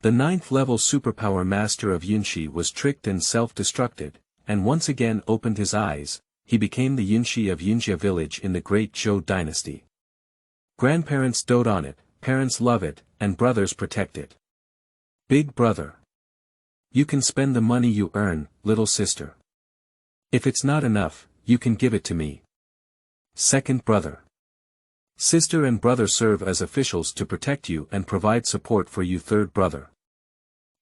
The 9th-level superpower master of Yunxi was tricked and self-destructed, and once again opened his eyes. He became the Yunxi of Yunjia Village in the Great Zhou Dynasty. Grandparents dote on it, parents love it, and brothers protect it. Big brother. You can spend the money you earn, little sister. If it's not enough, you can give it to me. Second brother. Sister and brother serve as officials to protect you and provide support for you. Third brother.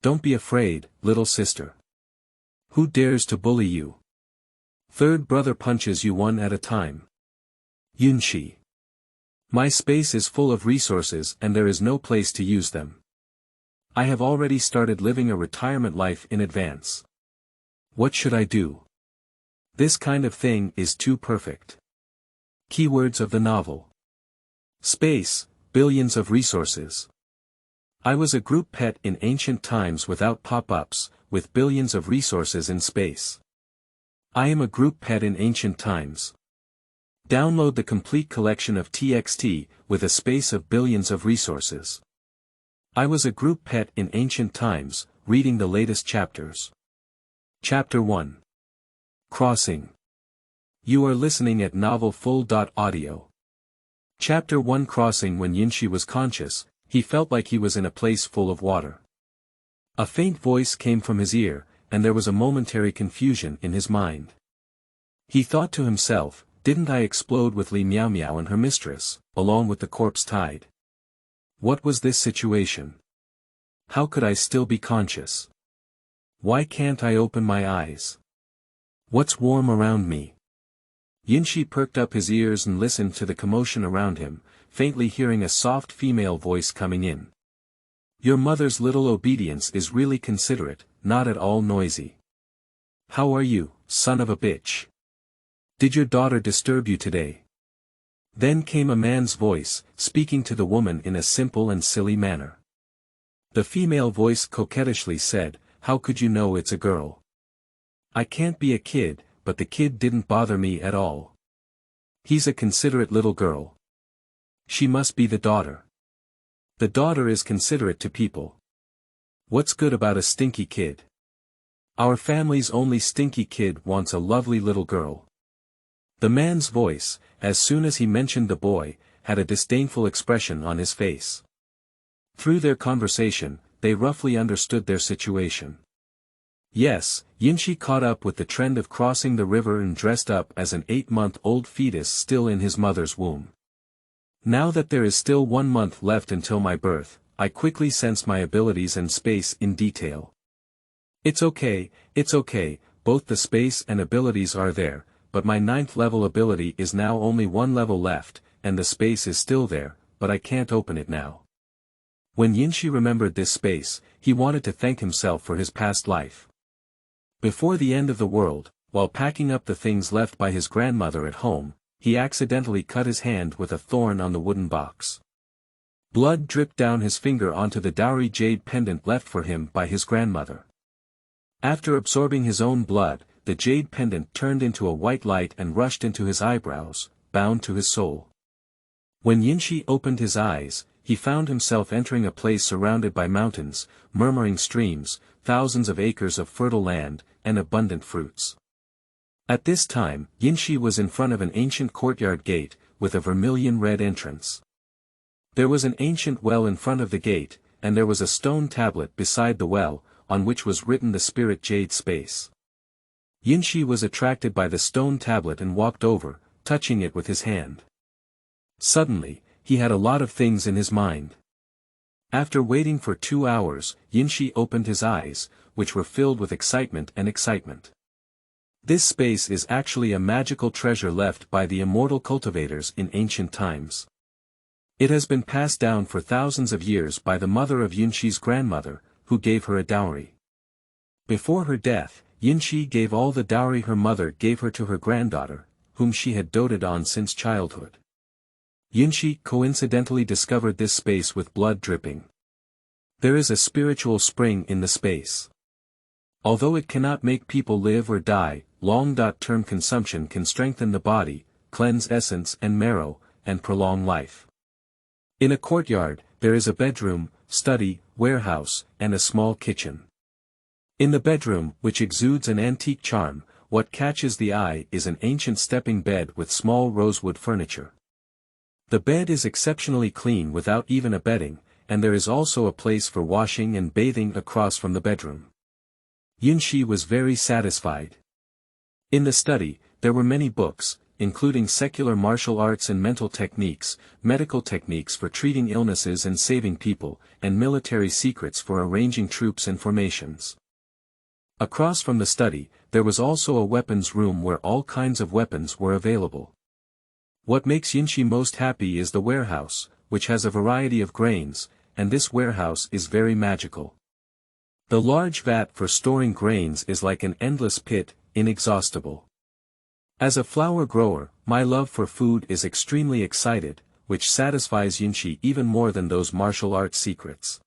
Don't be afraid, little sister. Who dares to bully you? Third brother punches you one at a time. Yunxi. My space is full of resources and there is no place to use them. I have already started living a retirement life in advance. What should I do? This kind of thing is too perfect. Keywords of the novel. Space, billions of resources. I was a group pet in ancient times without pop-ups, with billions of resources in space. I am a group pet in ancient times. Download the complete collection of TXT, with a space of billions of resources. I was a group pet in ancient times, reading the latest chapters. Chapter 1. Crossing. You are listening at Novel Full.audio. Chapter 1. Crossing. When Yunxi was conscious, he felt like he was in a place full of water. A faint voice came from his ear, and there was a momentary confusion in his mind. He thought to himself, didn't I explode with Li Miao Miao and her mistress, along with the corpse tide? What was this situation? How could I still be conscious? Why can't I open my eyes? What's warm around me? Yunxi perked up his ears and listened to the commotion around him, faintly hearing a soft female voice coming in. Your mother's little obedience is really considerate, not at all noisy. How are you, son of a bitch? Did your daughter disturb you today? Then came a man's voice, speaking to the woman in a simple and silly manner. The female voice coquettishly said, how could you know it's a girl? I can't be a kid, but the kid didn't bother me at all. He's a considerate little girl. She must be the daughter. The daughter is considerate to people. What's good about a stinky kid? Our family's only stinky kid wants a lovely little girl. The man's voice, as soon as he mentioned the boy, had a disdainful expression on his face. Through their conversation, they roughly understood their situation. Yes, Yunxi caught up with the trend of crossing the river and dressed up as an 8-month-old fetus still in his mother's womb. Now that there is still 1 month left until my birth, I quickly sense my abilities and space in detail. It's okay, both the space and abilities are there, but my 9th level ability is now only 1 level left, and the space is still there, but I can't open it now. When Yunxi remembered this space, he wanted to thank himself for his past life. Before the end of the world, while packing up the things left by his grandmother at home, he accidentally cut his hand with a thorn on the wooden box. Blood dripped down his finger onto the dowry jade pendant left for him by his grandmother. After absorbing his own blood, the jade pendant turned into a white light and rushed into his eyebrows, bound to his soul. When Yunxi opened his eyes, he found himself entering a place surrounded by mountains, murmuring streams, thousands of acres of fertile land, and abundant fruits. At this time, Yunxi was in front of an ancient courtyard gate, with a vermilion-red entrance. There was an ancient well in front of the gate, and there was a stone tablet beside the well, on which was written the spirit jade space. Yunxi was attracted by the stone tablet and walked over, touching it with his hand. Suddenly, he had a lot of things in his mind. After waiting for 2 hours, Yunxi opened his eyes, which were filled with excitement. This space is actually a magical treasure left by the immortal cultivators in ancient times. It has been passed down for thousands of years by the mother of Yunxi's grandmother, who gave her a dowry. Before her death, Yunxi gave all the dowry her mother gave her to her granddaughter, whom she had doted on since childhood. Yunxi coincidentally discovered this space with blood dripping. There is a spiritual spring in the space. Although it cannot make people live or die, long-term consumption can strengthen the body, cleanse essence and marrow, and prolong life. In a courtyard, there is a bedroom, study, warehouse, and a small kitchen. In the bedroom, which exudes an antique charm, what catches the eye is an ancient stepping bed with small rosewood furniture. The bed is exceptionally clean without even a bedding, and there is also a place for washing and bathing across from the bedroom. Yunxi was very satisfied. In the study, there were many books, including secular martial arts and mental techniques, medical techniques for treating illnesses and saving people, and military secrets for arranging troops and formations. Across from the study, there was also a weapons room where all kinds of weapons were available. What makes Yunxi most happy is the warehouse, which has a variety of grains, and this warehouse is very magical. The large vat for storing grains is like an endless pit, inexhaustible. As a flower grower, my love for food is extremely excited, which satisfies Yunxi even more than those martial arts secrets.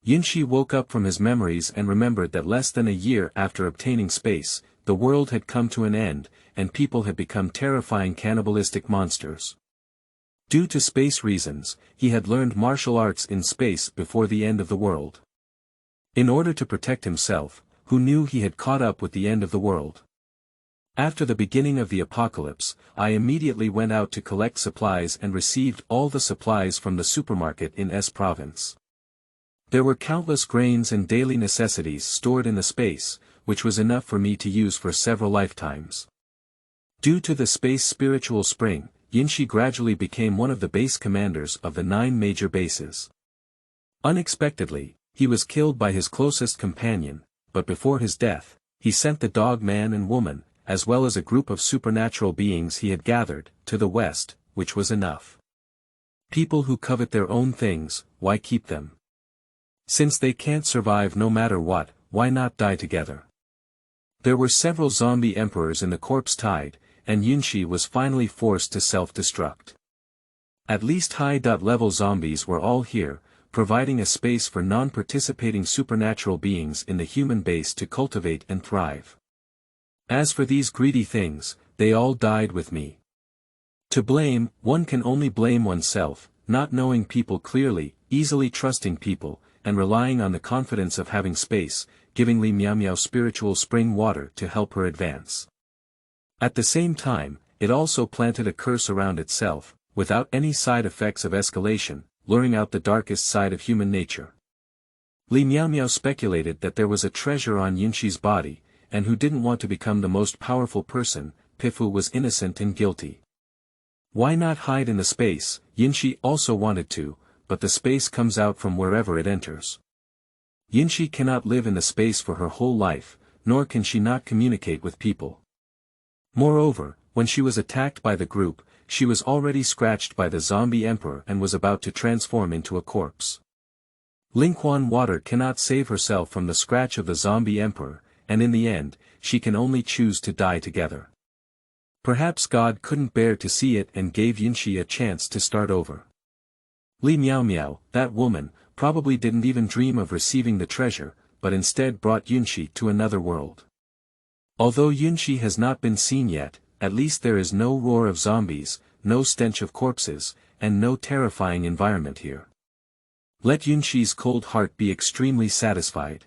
Yunxi woke up from his memories and remembered that less than a year after obtaining space, the world had come to an end, and people had become terrifying cannibalistic monsters. Due to space reasons, he had learned martial arts in space before the end of the world. In order to protect himself, who knew he had caught up with the end of the world? After the beginning of the apocalypse, I immediately went out to collect supplies and received all the supplies from the supermarket in S province. There were countless grains and daily necessities stored in the space, which was enough for me to use for several lifetimes. Due to the space spiritual spring, Yunxi gradually became one of the base commanders of the 9 major bases. Unexpectedly, he was killed by his closest companion, but before his death, he sent the dog man and woman, as well as a group of supernatural beings he had gathered, to the west, which was enough. People who covet their own things, why keep them? Since they can't survive no matter what, why not die together? There were several zombie emperors in the corpse tide, and Yunxi was finally forced to self-destruct. At least high-level zombies were all here, providing a space for non-participating supernatural beings in the human base to cultivate and thrive. As for these greedy things, they all died with me. To blame, one can only blame oneself, not knowing people clearly, easily trusting people, and relying on the confidence of having space, giving Li Miao Miao spiritual spring water to help her advance. At the same time, it also planted a curse around itself, without any side effects of escalation, luring out the darkest side of human nature. Li Miao Miao speculated that there was a treasure on Yunxi's body, and who didn't want to become the most powerful person, Pifu was innocent and guilty. Why not hide in the space? Yunxi also wanted to, but the space comes out from wherever it enters. Yunxi cannot live in the space for her whole life, nor can she not communicate with people. Moreover, when she was attacked by the group, she was already scratched by the zombie emperor and was about to transform into a corpse. Lingquan water cannot save herself from the scratch of the zombie emperor, and in the end, she can only choose to die together. Perhaps God couldn't bear to see it and gave Yunxi a chance to start over. Li Miao Miao, that woman, probably didn't even dream of receiving the treasure, but instead brought Yunxi to another world. Although Yunxi has not been seen yet, at least there is no roar of zombies, no stench of corpses, and no terrifying environment here. Let Yunxi's cold heart be extremely satisfied.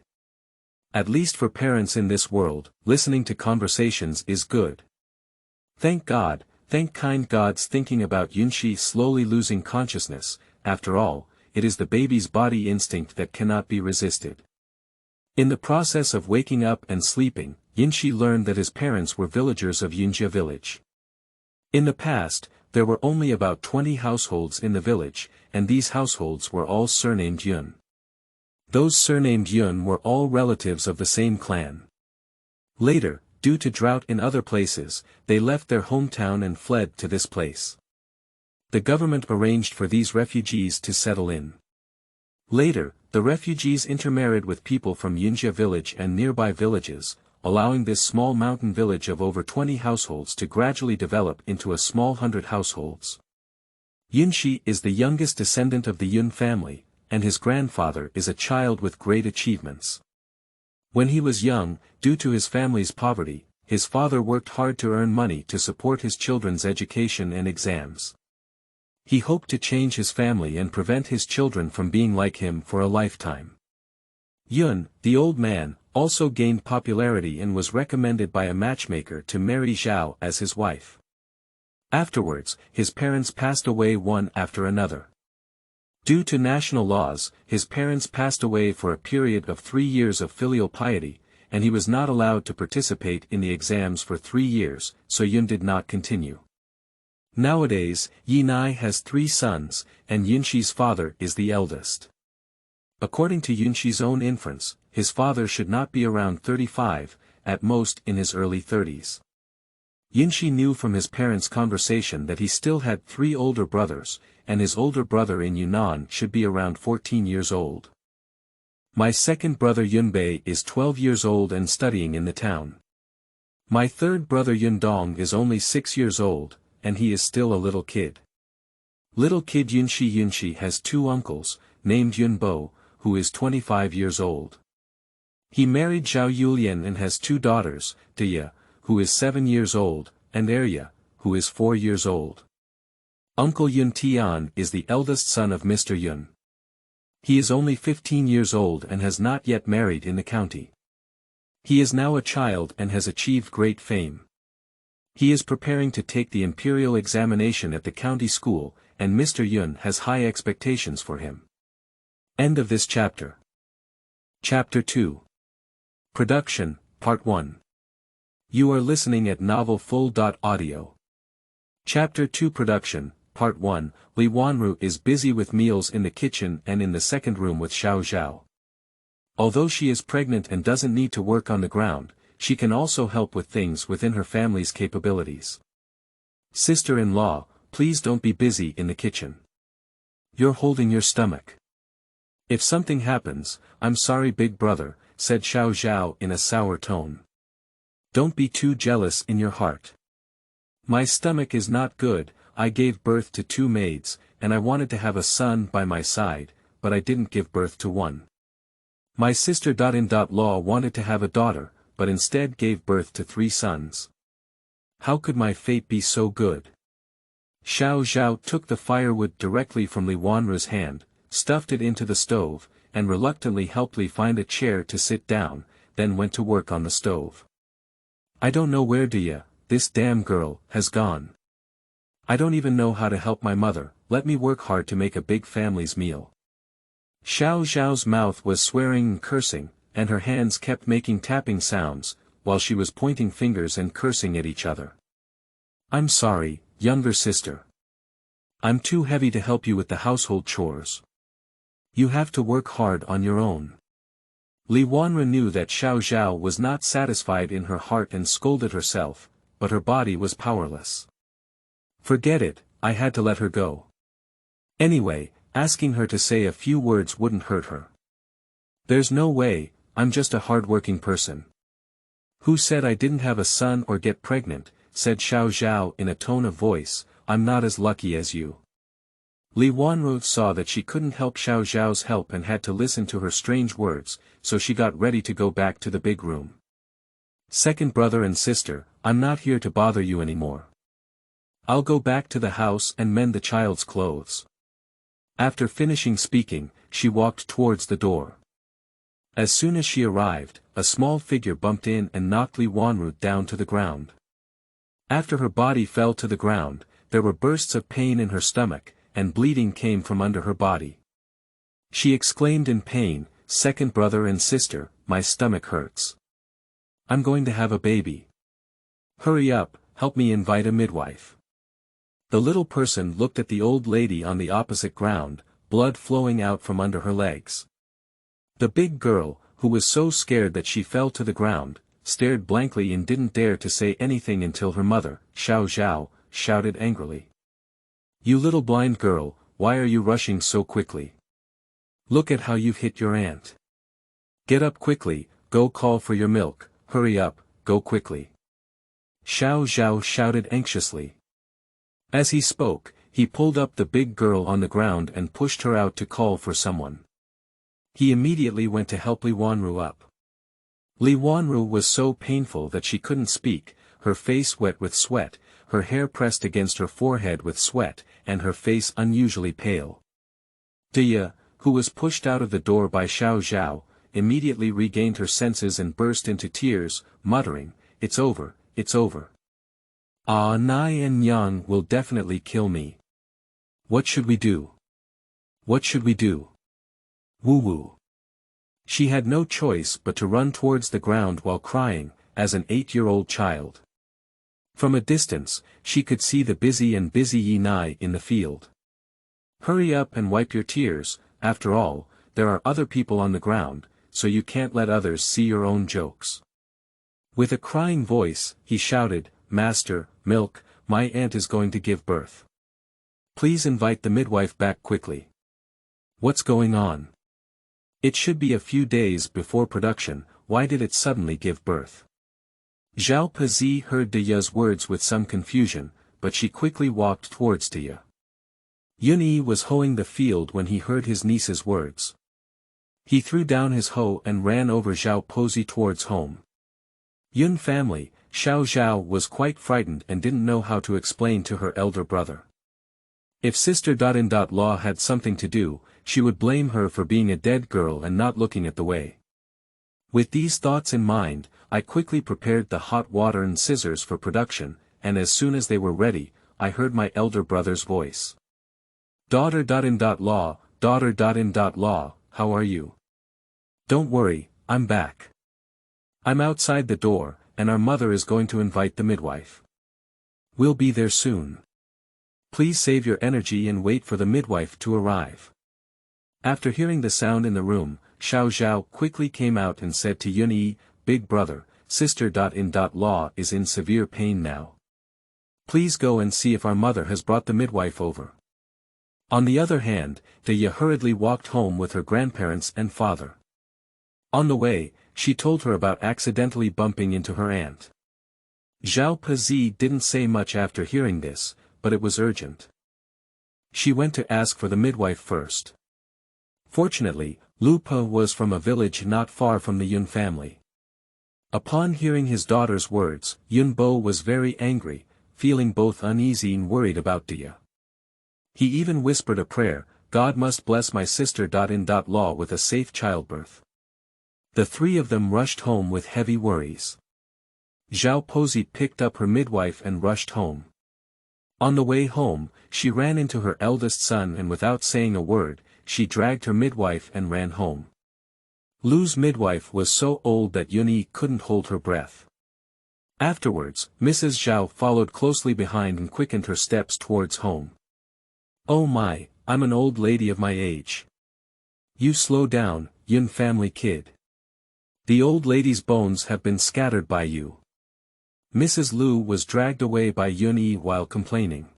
At least for parents in this world, listening to conversations is good. Thank God, thank kind gods. Thinking about Yunxi slowly losing consciousness, after all, it is the baby's body instinct that cannot be resisted. In the process of waking up and sleeping, Yunxi learned that his parents were villagers of Yunjia Village. In the past, there were only about 20 households in the village, and these households were all surnamed Yun. Those surnamed Yun were all relatives of the same clan. Later, due to drought in other places, they left their hometown and fled to this place. The government arranged for these refugees to settle in. Later, the refugees intermarried with people from Yunjia Village and nearby villages, allowing this small mountain village of over 20 households to gradually develop into a small 100 households. Yunxi is the youngest descendant of the Yun family, and his grandfather is a child with great achievements. When he was young, due to his family's poverty, his father worked hard to earn money to support his children's education and exams. He hoped to change his family and prevent his children from being like him for a lifetime. Yun, the old man, also gained popularity and was recommended by a matchmaker to marry Zhao as his wife. Afterwards, his parents passed away one after another. Due to national laws, his parents passed away for a period of 3 years of filial piety, and he was not allowed to participate in the exams for 3 years, so Yun did not continue. Nowadays, Yinai has 3 sons, and Yunxi's father is the eldest. According to Yunxi's own inference, his father should not be around 35, at most in his early 30s. Yunxi knew from his parents' conversation that he still had 3 older brothers, and his older brother in Yunnan should be around 14 years old. My second brother Yunbei is 12 years old and studying in the town. My third brother Yundong is only 6 years old, and he is still a little kid. Little kid Yunxi has 2 uncles, named Yunbo, who is 25 years old. He married Zhao Yulian and has 2 daughters, Deya, who is 7 years old, and Arya, who is 4 years old. Uncle Yun Tian is the eldest son of Mr. Yun. He is only 15 years old and has not yet married in the county. He is now a child and has achieved great fame. He is preparing to take the imperial examination at the county school, and Mr. Yun has high expectations for him. End of this chapter. Chapter 2. Production, Part 1. You are listening at novelfull.audio. Chapter 2 Production, Part 1. Li Wanru is busy with meals in the kitchen and in the second room with Xiao Zhao. Although she is pregnant and doesn't need to work on the ground, she can also help with things within her family's capabilities. Sister-in-law, please don't be busy in the kitchen. You're holding your stomach. If something happens, I'm sorry big brother, said Xiao Zhao in a sour tone. Don't be too jealous in your heart. My stomach is not good, I gave birth to 2 maids, and I wanted to have a son by my side, but I didn't give birth to one. My sister-in-law wanted to have a daughter, but instead gave birth to 3 sons. How could my fate be so good? Xiao Zhao took the firewood directly from Li Wanru's hand, stuffed it into the stove, and reluctantly helped Li find a chair to sit down, then went to work on the stove. I don't know where Deya, this damn girl, has gone. I don't even know how to help my mother, let me work hard to make a big family's meal. Xiao Zhao's mouth was swearing and cursing, and her hands kept making tapping sounds, while she was pointing fingers and cursing at each other. I'm sorry, younger sister. I'm too heavy to help you with the household chores. You have to work hard on your own. Li Wanru knew that Xiao Zhao was not satisfied in her heart and scolded herself, but her body was powerless. Forget it, I had to let her go. Anyway, asking her to say a few words wouldn't hurt her. There's no way, I'm just a hard-working person. Who said I didn't have a son or get pregnant, said Xiao Zhao in a tone of voice, I'm not as lucky as you. Li Wanru saw that she couldn't help Xiao Zhao's help and had to listen to her strange words, so she got ready to go back to the big room. Second brother and sister, I'm not here to bother you anymore. I'll go back to the house and mend the child's clothes. After finishing speaking, she walked towards the door. As soon as she arrived, a small figure bumped in and knocked Li Wanru down to the ground. After her body fell to the ground, there were bursts of pain in her stomach, and bleeding came from under her body. She exclaimed in pain, second brother and sister, my stomach hurts. I'm going to have a baby. Hurry up, help me invite a midwife. The little person looked at the old lady on the opposite ground, blood flowing out from under her legs. The big girl, who was so scared that she fell to the ground, stared blankly and didn't dare to say anything until her mother, Xiao Zhao, shouted angrily. You little blind girl, why are you rushing so quickly? Look at how you've hit your aunt. Get up quickly, go call for your milk, hurry up, go quickly. Xiao Zhao shouted anxiously. As he spoke, he pulled up the big girl on the ground and pushed her out to call for someone. He immediately went to help Li Wanru up. Li Wanru was so painful that she couldn't speak, her face wet with sweat, her hair pressed against her forehead with sweat, and her face unusually pale. Dia, who was pushed out of the door by Zhao, immediately regained her senses and burst into tears, muttering, "It's over, it's over. Ah, Nai and Yang will definitely kill me. What should we do? What should we do?" Woo-woo. She had no choice but to run towards the ground while crying, as an 8-year-old child. From a distance, she could see the busy Yi Nai in the field. "Hurry up and wipe your tears, after all, there are other people on the ground, so you can't let others see your own jokes." With a crying voice, he shouted, "Master, milk, my aunt is going to give birth. Please invite the midwife back quickly." "What's going on? It should be a few days before production, why did it suddenly give birth?" Zhao Pozi heard Dia's words with some confusion, but she quickly walked towards Dia. Yunyi was hoeing the field when he heard his niece's words. He threw down his hoe and ran over Zhao Pozi towards home. Yun family, Zhao was quite frightened and didn't know how to explain to her elder brother. If sister-in-law had something to do, she would blame her for being a dead girl and not looking at the way. With these thoughts in mind, I quickly prepared the hot water and scissors for production, and as soon as they were ready, I heard my elder brother's voice. Daughter-in-law, daughter-in-law, how are you? Don't worry, I'm back. I'm outside the door, and our mother is going to invite the midwife. We'll be there soon. Please save your energy and wait for the midwife to arrive. After hearing the sound in the room, Zhao quickly came out and said to Yunyi, "Big brother, sister-in-law is in severe pain now. Please go and see if our mother has brought the midwife over." On the other hand, Dia hurriedly walked home with her grandparents and father. On the way, she told her about accidentally bumping into her aunt. Zhao Pozi didn't say much after hearing this, but it was urgent. She went to ask for the midwife first. Fortunately, Lu Po was from a village not far from the Yun family. Upon hearing his daughter's words, Yun Bo was very angry, feeling both uneasy and worried about Dia. He even whispered a prayer, "God must bless my sister-in-law with a safe childbirth." The three of them rushed home with heavy worries. Zhao Pozi picked up her midwife and rushed home. On the way home, she ran into her eldest son and without saying a word, she dragged her midwife and ran home. Lu's midwife was so old that Yunyi couldn't hold her breath. Afterwards, Mrs. Zhao followed closely behind and quickened her steps towards home. "Oh my, I'm an old lady of my age. You slow down, Yun family kid. The old lady's bones have been scattered by you." Mrs. Lu was dragged away by Yunyi while complaining.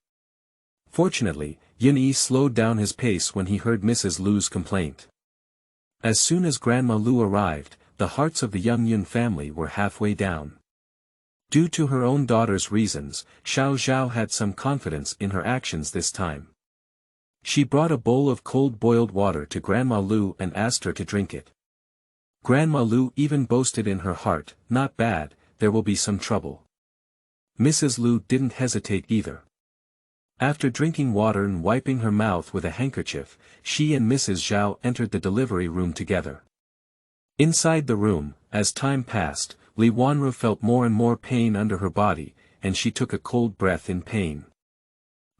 Fortunately, Yunyi slowed down his pace when he heard Mrs. Lu's complaint. As soon as Grandma Lu arrived, the hearts of the young Yun family were halfway down. Due to her own daughter's reasons, Zhao had some confidence in her actions this time. She brought a bowl of cold boiled water to Grandma Lu and asked her to drink it. Grandma Lu even boasted in her heart, "Not bad, there will be some trouble." Mrs. Lu didn't hesitate either. After drinking water and wiping her mouth with a handkerchief, she and Mrs. Zhao entered the delivery room together. Inside the room, as time passed, Li Wanru felt more and more pain under her body, and she took a cold breath in pain.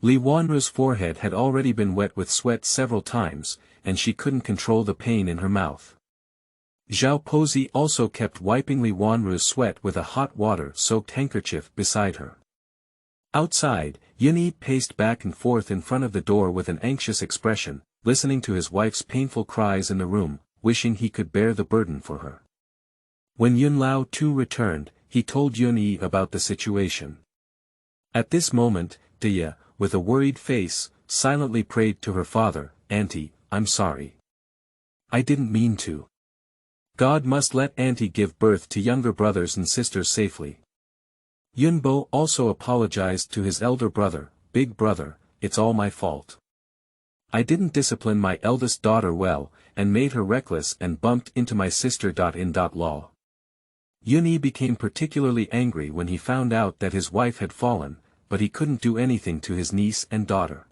Li Wanru's forehead had already been wet with sweat several times, and she couldn't control the pain in her mouth. Zhao Pozi also kept wiping Li Wanru's sweat with a hot water-soaked handkerchief beside her. Outside, Yunyi paced back and forth in front of the door with an anxious expression, listening to his wife's painful cries in the room, wishing he could bear the burden for her. When Yun Lao too returned, he told Yunyi about the situation. At this moment, Dia, with a worried face, silently prayed to her father, "Auntie, I'm sorry. I didn't mean to. God must let Auntie give birth to younger brothers and sisters safely." Yun Bo also apologized to his elder brother, "Big brother, it's all my fault. I didn't discipline my eldest daughter well, and made her reckless and bumped into my sister-in-law." Yunyi became particularly angry when he found out that his wife had fallen, but he couldn't do anything to his niece and daughter.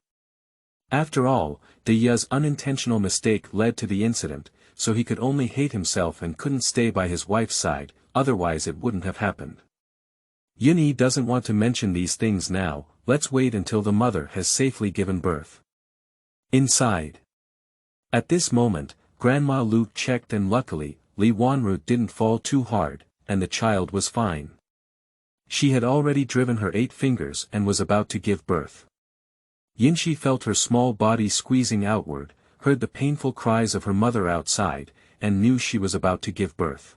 After all, De Ya's unintentional mistake led to the incident, so he could only hate himself and couldn't stay by his wife's side, otherwise it wouldn't have happened. Yunyi doesn't want to mention these things now, let's wait until the mother has safely given birth. Inside. At this moment, Grandma Lu checked and luckily, Li Wanru didn't fall too hard, and the child was fine. She had already driven her 8 fingers and was about to give birth. Yunxi felt her small body squeezing outward, heard the painful cries of her mother outside, and knew she was about to give birth.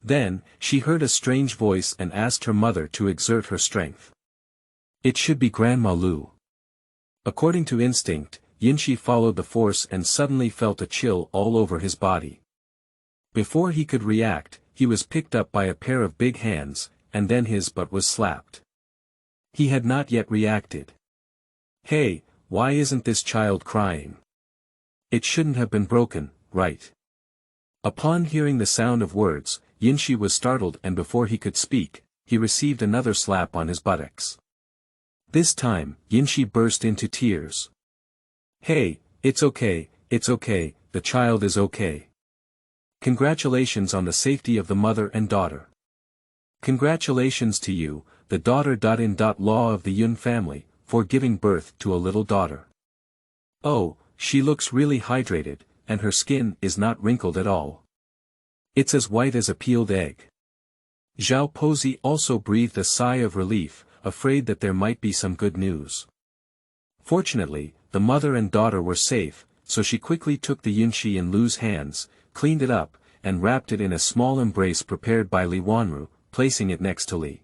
Then, she heard a strange voice and asked her mother to exert her strength. It should be Grandma Lu. According to instinct, Yunxi followed the force and suddenly felt a chill all over his body. Before he could react, he was picked up by a pair of big hands, and then his butt was slapped. He had not yet reacted. Hey, why isn't this child crying? It shouldn't have been broken, right? Upon hearing the sound of words, Yunxi was startled and before he could speak, he received another slap on his buttocks. This time, Yunxi burst into tears. Hey, it's okay, the child is okay. Congratulations on the safety of the mother and daughter. Congratulations to you, the daughter-in-law of the Yun family, for giving birth to a little daughter. Oh, she looks really hydrated, and her skin is not wrinkled at all. It's as white as a peeled egg. Zhao Pozi also breathed a sigh of relief, afraid that there might be some good news. Fortunately, the mother and daughter were safe, so she quickly took the Yunxi in Lu's hands, cleaned it up, and wrapped it in a small embrace prepared by Li Wanru, placing it next to Li.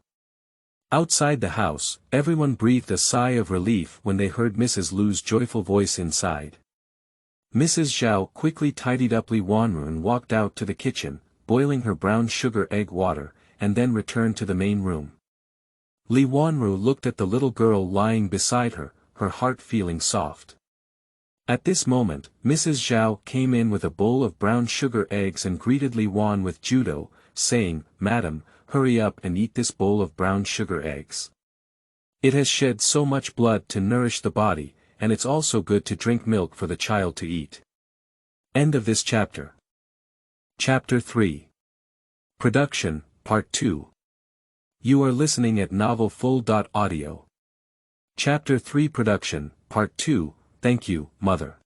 Outside the house, everyone breathed a sigh of relief when they heard Mrs. Lu's joyful voice inside. Mrs. Zhao quickly tidied up Li Wanru and walked out to the kitchen, boiling her brown sugar egg water, and then returned to the main room. Li Wanru looked at the little girl lying beside her, her heart feeling soft. At this moment, Mrs. Zhao came in with a bowl of brown sugar eggs and greeted Li Wan with judo, saying, "Madam, hurry up and eat this bowl of brown sugar eggs. It has shed so much blood to nourish the body, and it's also good to drink milk for the child to eat." End of this chapter. Chapter 3. Production, Part 2. You are listening at novelfull.audio. Chapter 3 Production, Part 2, Thank you, Mother.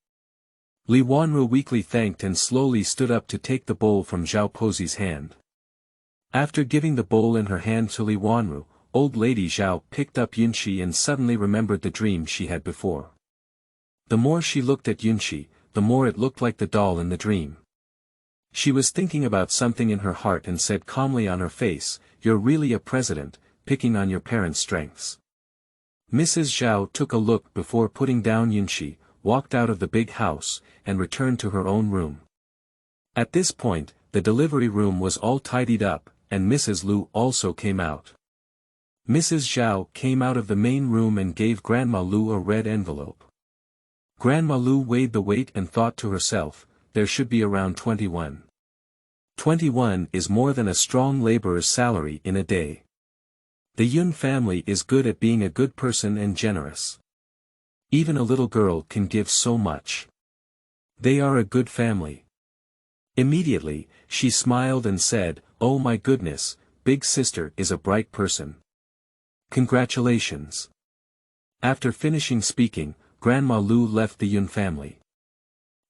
Li Wanru weakly thanked and slowly stood up to take the bowl from Zhao Pozi's hand. After giving the bowl in her hand to Li Wanru, old lady Zhao picked up Yunxi and suddenly remembered the dream she had before. The more she looked at Yunxi, the more it looked like the doll in the dream. She was thinking about something in her heart and said calmly on her face, "You're really a president, picking on your parents' strengths." Mrs. Zhao took a look before putting down Yunxi, walked out of the big house, and returned to her own room. At this point, the delivery room was all tidied up, and Mrs. Lu also came out. Mrs. Zhao came out of the main room and gave Grandma Lu a red envelope. Grandma Lu weighed the weight and thought to herself, there should be around 21. 21 is more than a strong laborer's salary in a day. The Yun family is good at being a good person and generous. Even a little girl can give so much. They are a good family. Immediately, she smiled and said, "Oh my goodness, big sister is a bright person. Congratulations." After finishing speaking, Grandma Lu left the Yun family.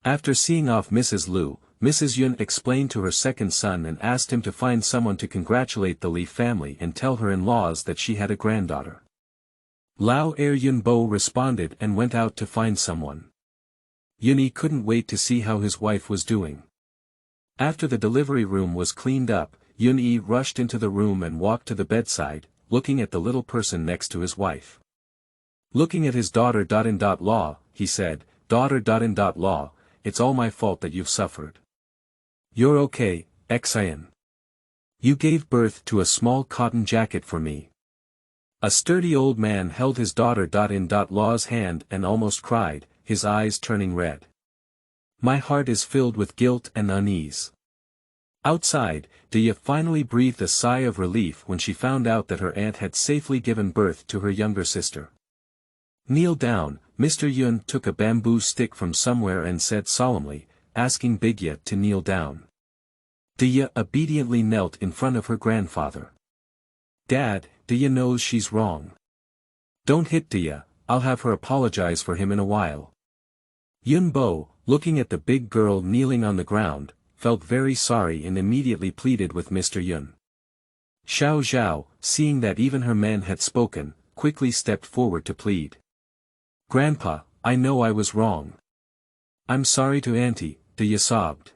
After seeing off Mrs. Lu, Mrs. Yun explained to her second son and asked him to find someone to congratulate the Li family and tell her in-laws that she had a granddaughter. Lao Yunbo responded and went out to find someone. Yunyi couldn't wait to see how his wife was doing. After the delivery room was cleaned up, Yunyi rushed into the room and walked to the bedside, looking at the little person next to his wife. Looking at his daughter-in-law, he said, "Daughter-in-law, it's all my fault that you've suffered. You're okay, Xian. You gave birth to a small cotton jacket for me." A sturdy old man held his daughter-in-law's hand and almost cried, his eyes turning red. "My heart is filled with guilt and unease. Outside, Dia finally breathed a sigh of relief when she found out that her aunt had safely given birth to her younger sister. "Kneel down." Mr. Yun took a bamboo stick from somewhere and said solemnly, asking Bigya to kneel down. Dia obediently knelt in front of her grandfather. "Dad, Dia knows she's wrong. Don't hit Dia, I'll have her apologize for him in a while." Yun Bo, looking at the big girl kneeling on the ground, felt very sorry and immediately pleaded with Mr. Yun. Xiao Zhao, seeing that even her man had spoken, quickly stepped forward to plead. "Grandpa, I know I was wrong. I'm sorry to Auntie," Dia sobbed.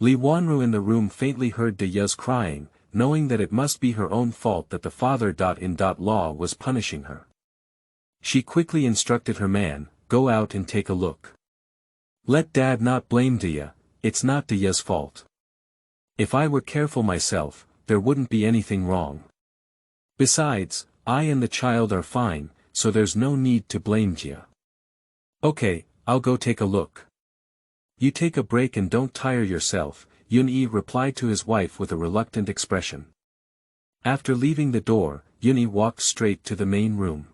Li Wanru in the room faintly heard Dia's crying, knowing that it must be her own fault that the father-in-law was punishing her. She quickly instructed her man, "Go out and take a look. Let Dad not blame Dia, it's not Dia's fault. If I were careful myself, there wouldn't be anything wrong. Besides, I and the child are fine, so there's no need to blame Dia." "Okay, I'll go take a look. You take a break and don't tire yourself," Yunyi replied to his wife with a reluctant expression. After leaving the door, Yunyi walked straight to the main room.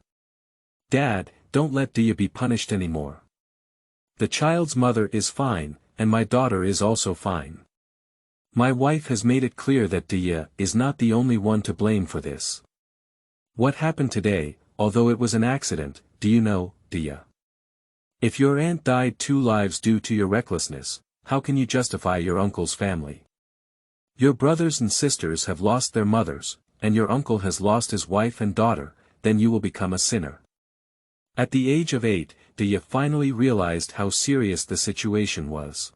"Dad, don't let Dia be punished anymore. The child's mother is fine, and my daughter is also fine. My wife has made it clear that Dia is not the only one to blame for this. What happened today, although it was an accident, do you know, Dia? If your aunt died 2 lives due to your recklessness, how can you justify your uncle's family? Your brothers and sisters have lost their mothers, and your uncle has lost his wife and daughter, then you will become a sinner." At the age of 8, Dia finally realized how serious the situation was.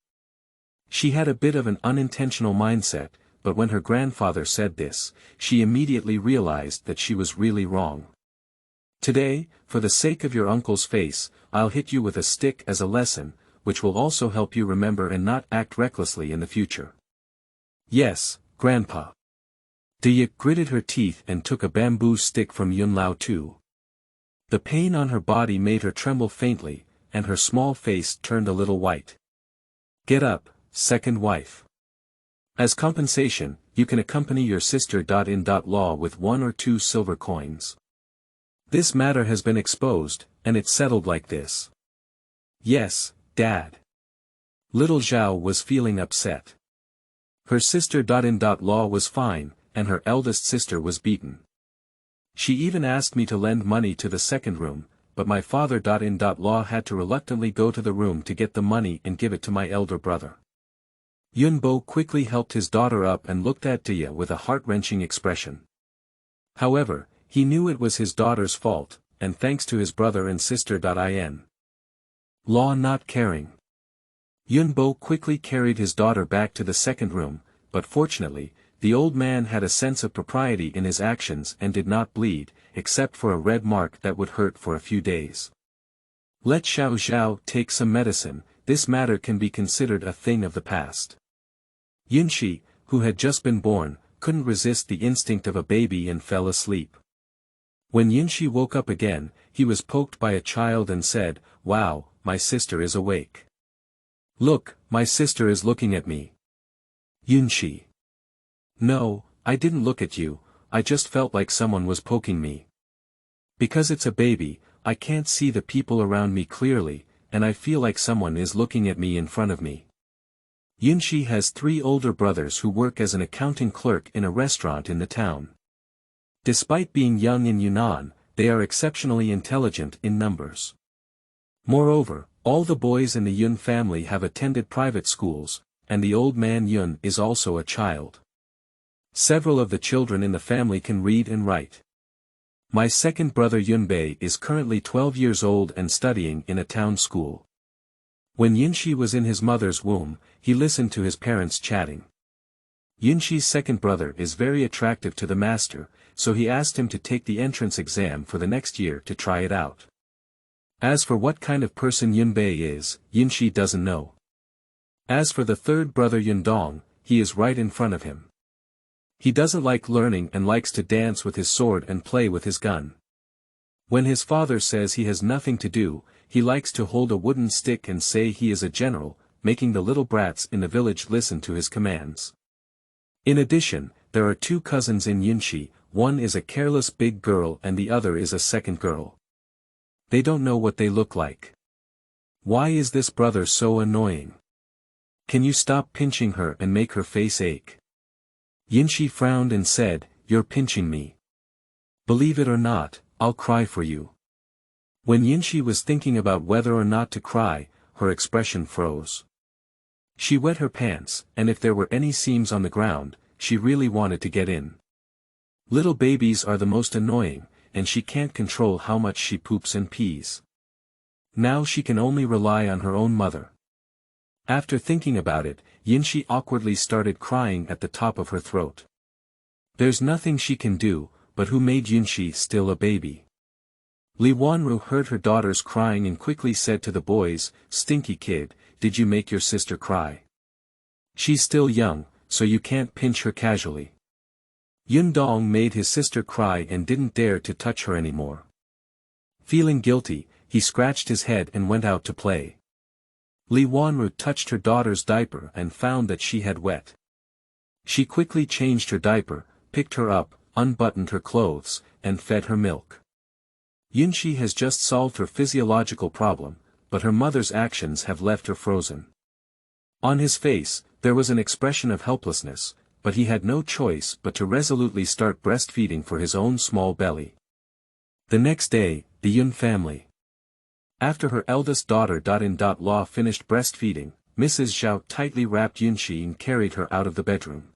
She had a bit of an unintentional mindset, but when her grandfather said this, she immediately realized that she was really wrong. "Today, for the sake of your uncle's face, I'll hit you with a stick as a lesson, which will also help you remember and not act recklessly in the future." "Yes, Grandpa." Dia gritted her teeth and took a bamboo stick from Yun Lao too. The pain on her body made her tremble faintly, and her small face turned a little white. "Get up, second wife. As compensation, you can accompany your sister-in-law with 1 or 2 silver coins. This matter has been exposed, and it's settled like this." "Yes, Dad." Little Zhao was feeling upset. Her sister-in-law was fine, and her eldest sister was beaten. "She even asked me to lend money to the second room, but my father-in-law had to reluctantly go to the room to get the money and give it to my elder brother." Yun Bo quickly helped his daughter up and looked at Dia with a heart-wrenching expression. However, he knew it was his daughter's fault, and thanks to his brother and sister-in-law not caring. Yun Bo quickly carried his daughter back to the second room, but fortunately, the old man had a sense of propriety in his actions and did not bleed, except for a red mark that would hurt for a few days. "Let Xiao Zhao take some medicine, this matter can be considered a thing of the past." Yunxi, who had just been born, couldn't resist the instinct of a baby and fell asleep. When Yunxi woke up again, he was poked by a child and said, "Wow, my sister is awake. Look, my sister is looking at me." Yunxi: "No, I didn't look at you, I just felt like someone was poking me. Because it's a baby, I can't see the people around me clearly, and I feel like someone is looking at me in front of me." Yunxi has 3 older brothers who work as an accounting clerk in a restaurant in the town. Despite being young in Yunnan, they are exceptionally intelligent in numbers. Moreover, all the boys in the Yun family have attended private schools, and the old man Yun is also a child. Several of the children in the family can read and write. My second brother Yunbei is currently 12 years old and studying in a town school. When Yunxi was in his mother's womb, he listened to his parents chatting. Yunxi's second brother is very attractive to the master, so he asked him to take the entrance exam for the next year to try it out. As for what kind of person Yunbei is, Yunxi doesn't know. As for the third brother Yundong, he is right in front of him. He doesn't like learning and likes to dance with his sword and play with his gun. When his father says he has nothing to do, he likes to hold a wooden stick and say he is a general, making the little brats in the village listen to his commands. In addition, there are two cousins in Yunxi, one is a careless big girl and the other is a second girl. They don't know what they look like. Why is this brother so annoying? Can you stop pinching her and make her face ache? Yunxi frowned and said, "You're pinching me. Believe it or not, I'll cry for you." When Yunxi was thinking about whether or not to cry, her expression froze. She wet her pants, and if there were any seams on the ground, she really wanted to get in. Little babies are the most annoying, and she can't control how much she poops and pees. Now she can only rely on her own mother. After thinking about it, Yunxi awkwardly started crying at the top of her throat. There's nothing she can do, but who made Yunxi still a baby? Li Wanru heard her daughters crying and quickly said to the boys, "Stinky kid, did you make your sister cry? She's still young, so you can't pinch her casually." Yundong made his sister cry and didn't dare to touch her anymore. Feeling guilty, he scratched his head and went out to play. Li Wanru touched her daughter's diaper and found that she had wet. She quickly changed her diaper, picked her up, unbuttoned her clothes, and fed her milk. Yunxi has just solved her physiological problem, but her mother's actions have left her frozen. On his face, there was an expression of helplessness, but he had no choice but to resolutely start breastfeeding for his own small belly. The next day, the Yun family. After her eldest daughter Law finished breastfeeding, Mrs. Zhao tightly wrapped Yunxi and carried her out of the bedroom.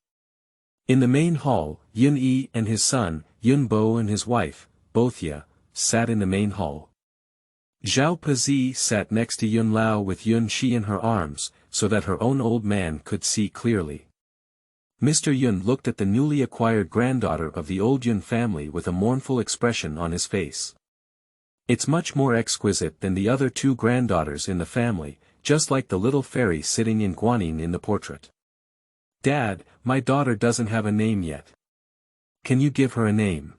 In the main hall, Yun Yi and his son, Yun Bo and his wife, Bothia, sat in the main hall. Zhao Pozi sat next to Yun Lao with Yunxi in her arms, so that her own old man could see clearly. Mr. Yun looked at the newly acquired granddaughter of the old Yun family with a mournful expression on his face. It's much more exquisite than the other two granddaughters in the family, just like the little fairy sitting in Guanyin in the portrait. "Dad, my daughter doesn't have a name yet. Can you give her a name?"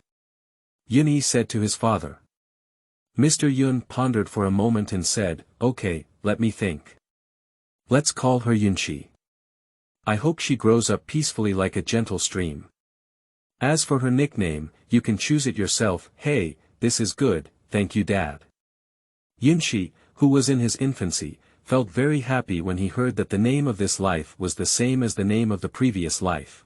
Yunyi said to his father. Mr. Yun pondered for a moment and said, "Okay, let me think. Let's call her Yunxi. I hope she grows up peacefully like a gentle stream. As for her nickname, you can choose it yourself." "Hey, this is good, thank you Dad." Yunxi, who was in his infancy, felt very happy when he heard that the name of this life was the same as the name of the previous life.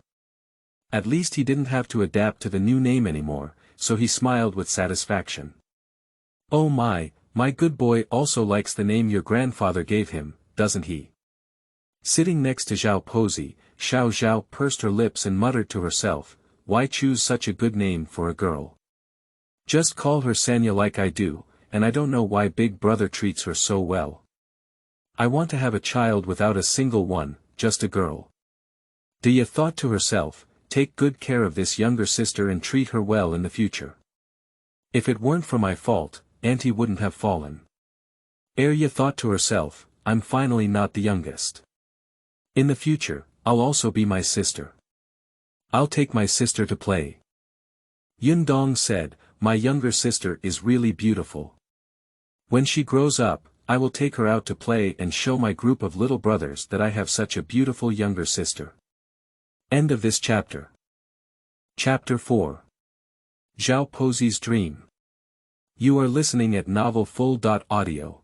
At least he didn't have to adapt to the new name anymore, so he smiled with satisfaction. "Oh my good boy also likes the name your grandfather gave him, doesn't he?" Sitting next to Zhao Pozi, Xiao Zhao pursed her lips and muttered to herself, "Why choose such a good name for a girl? Just call her Sanya like I do, and I don't know why Big Brother treats her so well. I want to have a child without a single one, just a girl." Dia thought to herself, "Take good care of this younger sister and treat her well in the future. If it weren't for my fault, Auntie wouldn't have fallen." Arya thought to herself, "I'm finally not the youngest. In the future, I'll also be my sister. I'll take my sister to play." Yundong said, "My younger sister is really beautiful. When she grows up, I will take her out to play and show my group of little brothers that I have such a beautiful younger sister." End of this chapter. Chapter 4. Zhao Pozi's Dream. You are listening at novelfull.audio.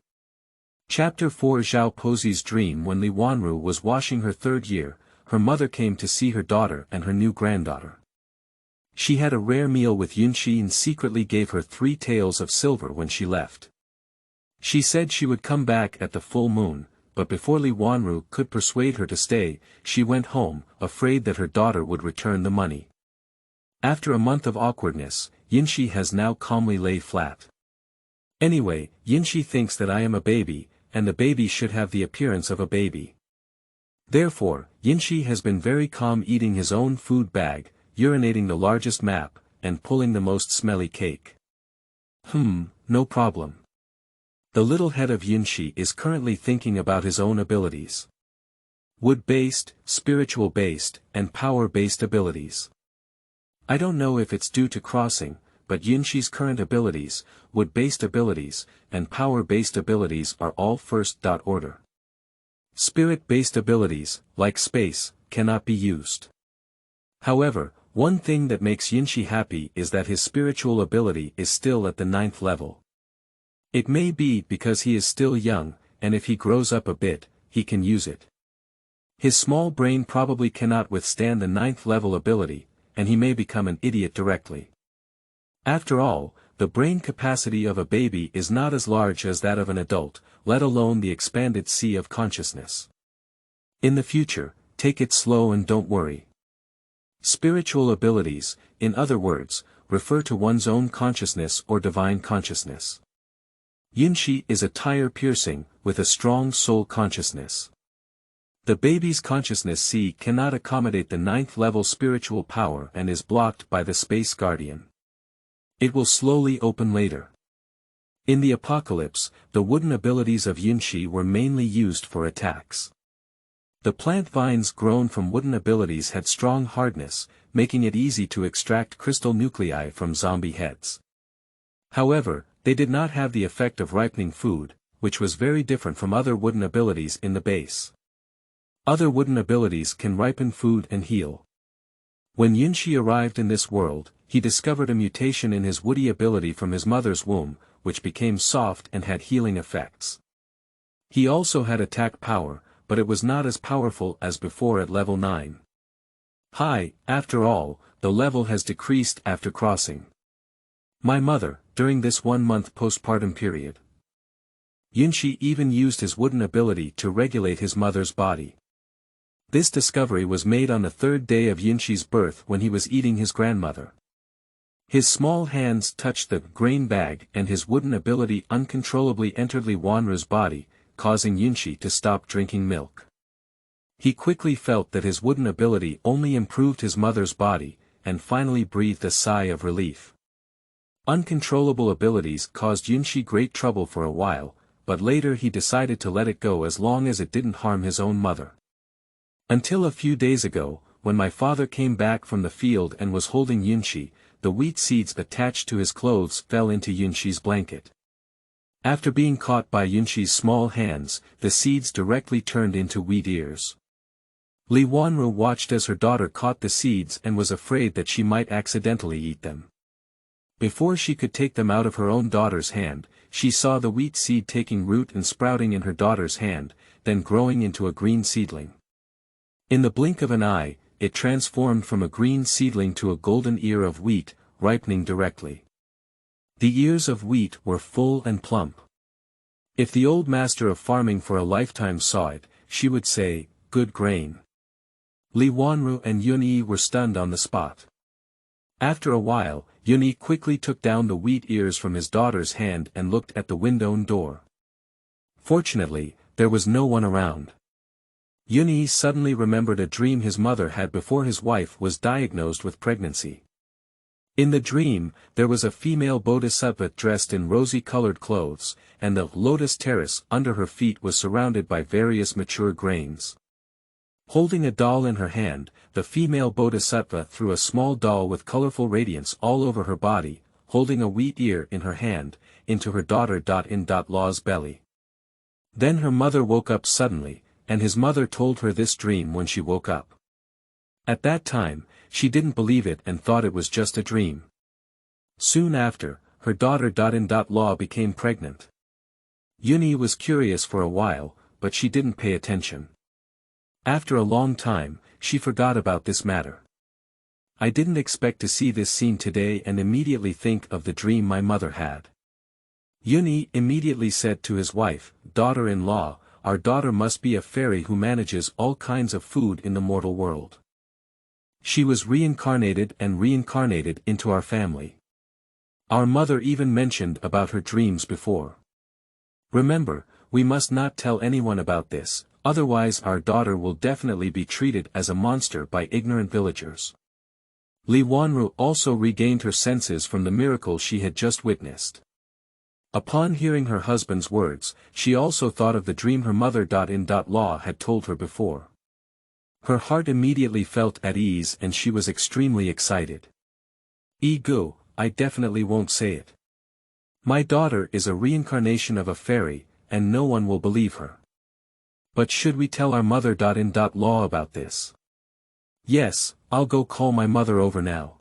Chapter 4. Zhao Pozi's Dream. When Li Wanru was washing her third year, her mother came to see her daughter and her new granddaughter. She had a rare meal with Yunxi and secretly gave her 3 taels of silver when she left. She said she would come back at the full moon, but before Li Wanru could persuade her to stay, she went home, afraid that her daughter would return the money. After a month of awkwardness, Yunxi has now calmly lay flat. "Anyway, Yunxi thinks that I am a baby, and the baby should have the appearance of a baby. Therefore, Yunxi has been very calm eating his own food bag, urinating the largest map, and pulling the most smelly cake. No problem." The little head of Yunxi is currently thinking about his own abilities. Wood-based, spiritual-based, and power-based abilities. I don't know if it's due to crossing, but Yunxi's current abilities, wood-based abilities, and power-based abilities are all first order. Spirit-based abilities, like space, cannot be used. However, one thing that makes Yunxi happy is that his spiritual ability is still at the 9th level. It may be because he is still young, and if he grows up a bit, he can use it. His small brain probably cannot withstand the 9th level ability, and he may become an idiot directly. After all, the brain capacity of a baby is not as large as that of an adult, let alone the expanded sea of consciousness. In the future, take it slow and don't worry. Spiritual abilities, in other words, refer to one's own consciousness or divine consciousness. Yunxi is a tire-piercing, with a strong soul consciousness. The baby's consciousness sea cannot accommodate the 9th level spiritual power and is blocked by the space guardian. It will slowly open later. In the apocalypse, the wooden abilities of Yunxi were mainly used for attacks. The plant vines grown from wooden abilities had strong hardness, making it easy to extract crystal nuclei from zombie heads. However, they did not have the effect of ripening food, which was very different from other wooden abilities in the base. Other wooden abilities can ripen food and heal. When Yunxi arrived in this world, he discovered a mutation in his woody ability from his mother's womb, which became soft and had healing effects. He also had attack power, but it was not as powerful as before at level 9. After all, the level has decreased after crossing. My mother, during this 1-month postpartum period. Yunxi even used his wooden ability to regulate his mother's body. This discovery was made on the 3rd day of Yunxi's birth when he was eating his grandmother. His small hands touched the grain bag and his wooden ability uncontrollably entered Li Wanru's body, causing Yunxi to stop drinking milk. He quickly felt that his wooden ability only improved his mother's body, and finally breathed a sigh of relief. Uncontrollable abilities caused Yunxi great trouble for a while, but later he decided to let it go as long as it didn't harm his own mother. Until a few days ago, when my father came back from the field and was holding Yunxi, the wheat seeds attached to his clothes fell into Yunxi's blanket. After being caught by Yunxi's small hands, the seeds directly turned into wheat ears. Li Wanru watched as her daughter caught the seeds and was afraid that she might accidentally eat them. Before she could take them out of her own daughter's hand, she saw the wheat seed taking root and sprouting in her daughter's hand, then growing into a green seedling. In the blink of an eye, it transformed from a green seedling to a golden ear of wheat, ripening directly. The ears of wheat were full and plump. If the old master of farming for a lifetime saw it, she would say, "Good grain." Li Wanru and Yunyi were stunned on the spot. After a while, Yunyi quickly took down the wheat ears from his daughter's hand and looked at the windowed door. Fortunately, there was no one around. Yunyi suddenly remembered a dream his mother had before his wife was diagnosed with pregnancy. In the dream, there was a female bodhisattva dressed in rosy-colored clothes, and the lotus terrace under her feet was surrounded by various mature grains. Holding a doll in her hand, the female bodhisattva threw a small doll with colorful radiance all over her body, holding a wheat ear in her hand, into her daughter-in-law's belly. Then her mother woke up suddenly, and his mother told her this dream when she woke up. At that time, she didn't believe it and thought it was just a dream. Soon after, her daughter-in-law became pregnant. Yunyi was curious for a while, but she didn't pay attention. After a long time, she forgot about this matter. I didn't expect to see this scene today and immediately think of the dream my mother had. Yunyi immediately said to his wife, "Daughter-in-law, our daughter must be a fairy who manages all kinds of food in the mortal world. She was reincarnated into our family. Our mother even mentioned about her dreams before. Remember, we must not tell anyone about this, otherwise our daughter will definitely be treated as a monster by ignorant villagers." Li Wanru also regained her senses from the miracle she had just witnessed. Upon hearing her husband's words, she also thought of the dream her mother-in-law had told her before. Her heart immediately felt at ease and she was extremely excited. "Ego, I definitely won't say it. My daughter is a reincarnation of a fairy, and no one will believe her. But should we tell our mother-in-law about this?" Yes, I'll go call my mother over now.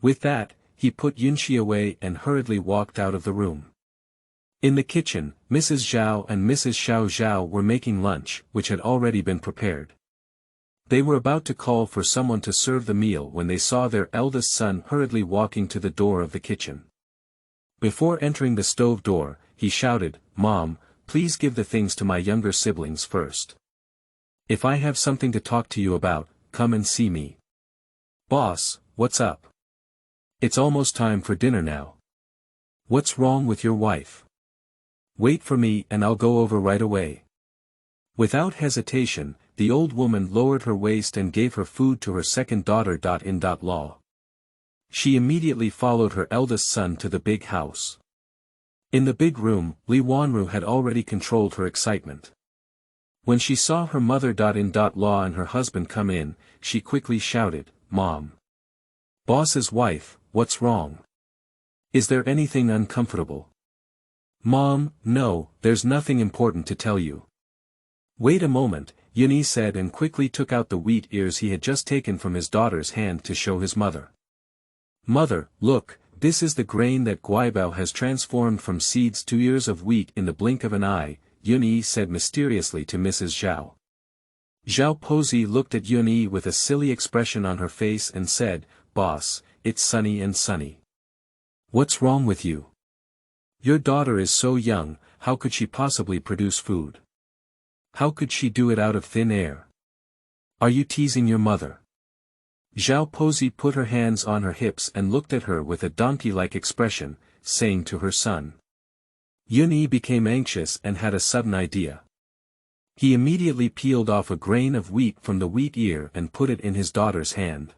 With that, he put Yunxi away and hurriedly walked out of the room. In the kitchen, Mrs. Zhao and Mrs. Zhao were making lunch, which had already been prepared. They were about to call for someone to serve the meal when they saw their eldest son hurriedly walking to the door of the kitchen. Before entering the stove door, he shouted, "Mom, please give the things to my younger siblings first. If I have something to talk to you about, come and see me." "Boss, what's up? It's almost time for dinner now. What's wrong with your wife? Wait for me and I'll go over right away." Without hesitation, the old woman lowered her waist and gave her food to her second daughter. Law. She immediately followed her eldest son to the big house. In the big room, Li Wanru had already controlled her excitement. When she saw her mother. Law and her husband come in, she quickly shouted, "Mom! Boss's wife, what's wrong? Is there anything uncomfortable?" "Mom, no, there's nothing important to tell you." "Wait a moment," Yunyi said and quickly took out the wheat ears he had just taken from his daughter's hand to show his mother. "Mother, look, this is the grain that Guibao has transformed from seeds to ears of wheat in the blink of an eye," Yunyi said mysteriously to Mrs. Zhao. Zhao Pozi looked at Yunyi with a silly expression on her face and said, "Boss, it's sunny and sunny. What's wrong with you? Your daughter is so young, how could she possibly produce food? How could she do it out of thin air? Are you teasing your mother?" Zhao Pozi put her hands on her hips and looked at her with a donkey-like expression, saying to her son. Yunyi became anxious and had a sudden idea. He immediately peeled off a grain of wheat from the wheat ear and put it in his daughter's hand.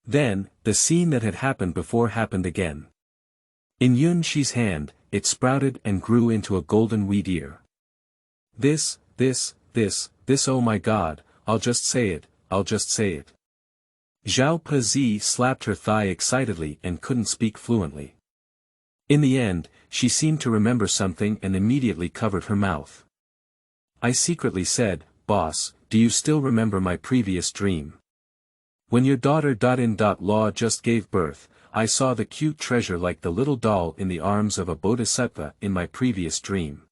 Then, the scene that had happened before happened again. In Yunxi's hand, it sprouted and grew into a golden wheat ear. This, oh my God, I'll just say it. Zhao Pozi slapped her thigh excitedly and couldn't speak fluently. In the end, she seemed to remember something and immediately covered her mouth. I secretly said, "Boss, do you still remember my previous dream? When your daughter. Law just gave birth, I saw the cute treasure like the little doll in the arms of a bodhisattva in my previous dream.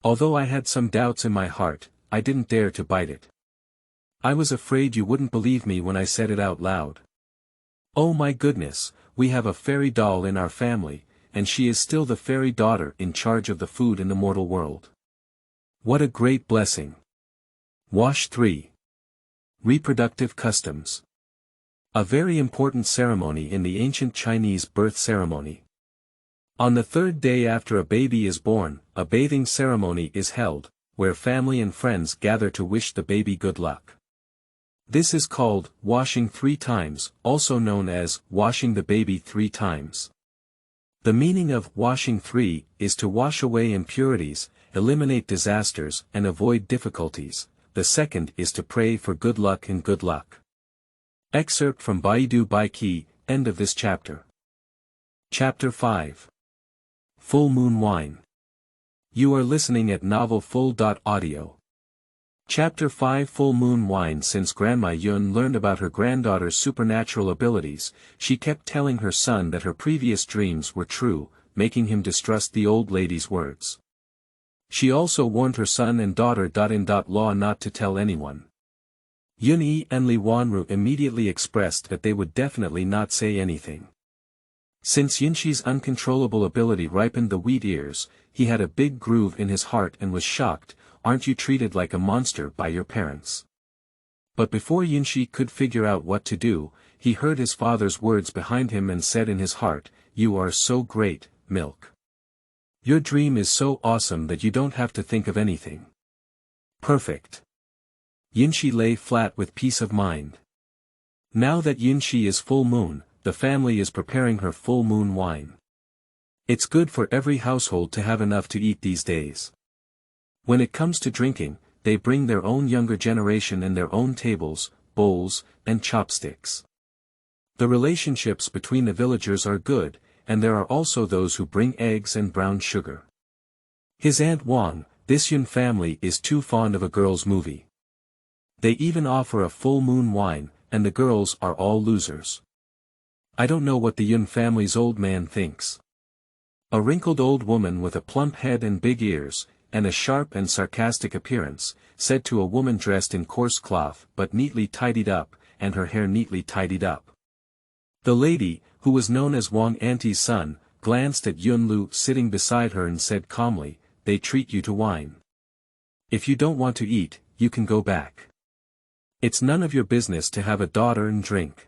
Although I had some doubts in my heart, I didn't dare to bite it. I was afraid you wouldn't believe me when I said it out loud. Oh my goodness, we have a fairy doll in our family, and she is still the fairy daughter in charge of the food in the mortal world. What a great blessing." Wash 3. Reproductive customs. A very important ceremony in the ancient Chinese birth ceremony. On the third day after a baby is born, a bathing ceremony is held, where family and friends gather to wish the baby good luck. This is called washing 3 times, also known as washing the baby 3 times. The meaning of washing 3 is to wash away impurities, eliminate disasters and avoid difficulties. The second is to pray for good luck and good luck. Excerpt from Baidu Baiki, end of this chapter. Chapter 5. Full Moon Wine. You are listening at novelfull.audio. Chapter 5 Full Moon Wine. Since Grandma Yun learned about her granddaughter's supernatural abilities, she kept telling her son that her previous dreams were true, making him distrust the old lady's words. She also warned her son and daughter. Law not to tell anyone. Yunyi and Li Wanru immediately expressed that they would definitely not say anything. Since Yunxi's uncontrollable ability ripened the wheat ears, he had a big groove in his heart and was shocked. Aren't you treated like a monster by your parents? But before Yunxi could figure out what to do, he heard his father's words behind him and said in his heart, "You are so great, Milk. Your dream is so awesome that you don't have to think of anything. Perfect." Yunxi lay flat with peace of mind. Now that Yunxi is full moon, the family is preparing her full moon wine. It's good for every household to have enough to eat these days. When it comes to drinking, they bring their own younger generation and their own tables, bowls, and chopsticks. The relationships between the villagers are good, and there are also those who bring eggs and brown sugar. His Aunt Wang, this Yun family is too fond of a girls' movie. They even offer a full moon wine, and the girls are all losers. I don't know what the Yun family's old man thinks. A wrinkled old woman with a plump head and big ears, and a sharp and sarcastic appearance, said to a woman dressed in coarse cloth but neatly tidied up, and her hair neatly tidied up. The lady, who was known as Wang Auntie's son, glanced at Yun Lu sitting beside her and said calmly, "They treat you to wine. If you don't want to eat, you can go back. It's none of your business to have a daughter and drink."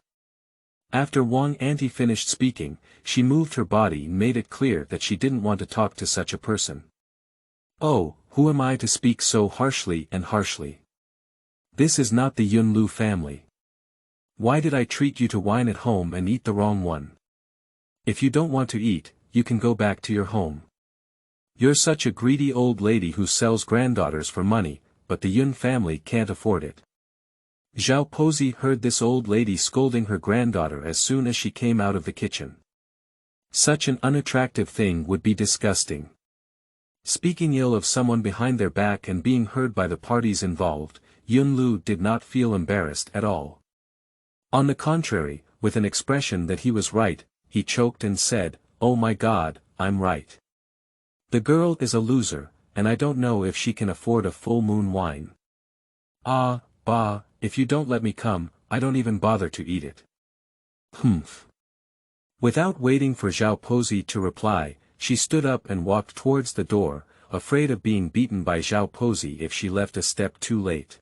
After Wang Auntie finished speaking, she moved her body and made it clear that she didn't want to talk to such a person. "Oh, who am I to speak so harshly and harshly? This is not the Yun Lu family. Why did I treat you to wine at home and eat the wrong one? If you don't want to eat, you can go back to your home. You're such a greedy old lady who sells granddaughters for money, but the Yun family can't afford it." Zhao Pozi heard this old lady scolding her granddaughter as soon as she came out of the kitchen. Such an unattractive thing would be disgusting. Speaking ill of someone behind their back and being heard by the parties involved, Yun Lu did not feel embarrassed at all. On the contrary, with an expression that he was right, he choked and said, "Oh my God, I'm right. The girl is a loser, and I don't know if she can afford a full moon wine. Ah, bah, if you don't let me come, I don't even bother to eat it." Humph. Without waiting for Zhao Pozi to reply, she stood up and walked towards the door, afraid of being beaten by Zhao Pozi if she left a step too late.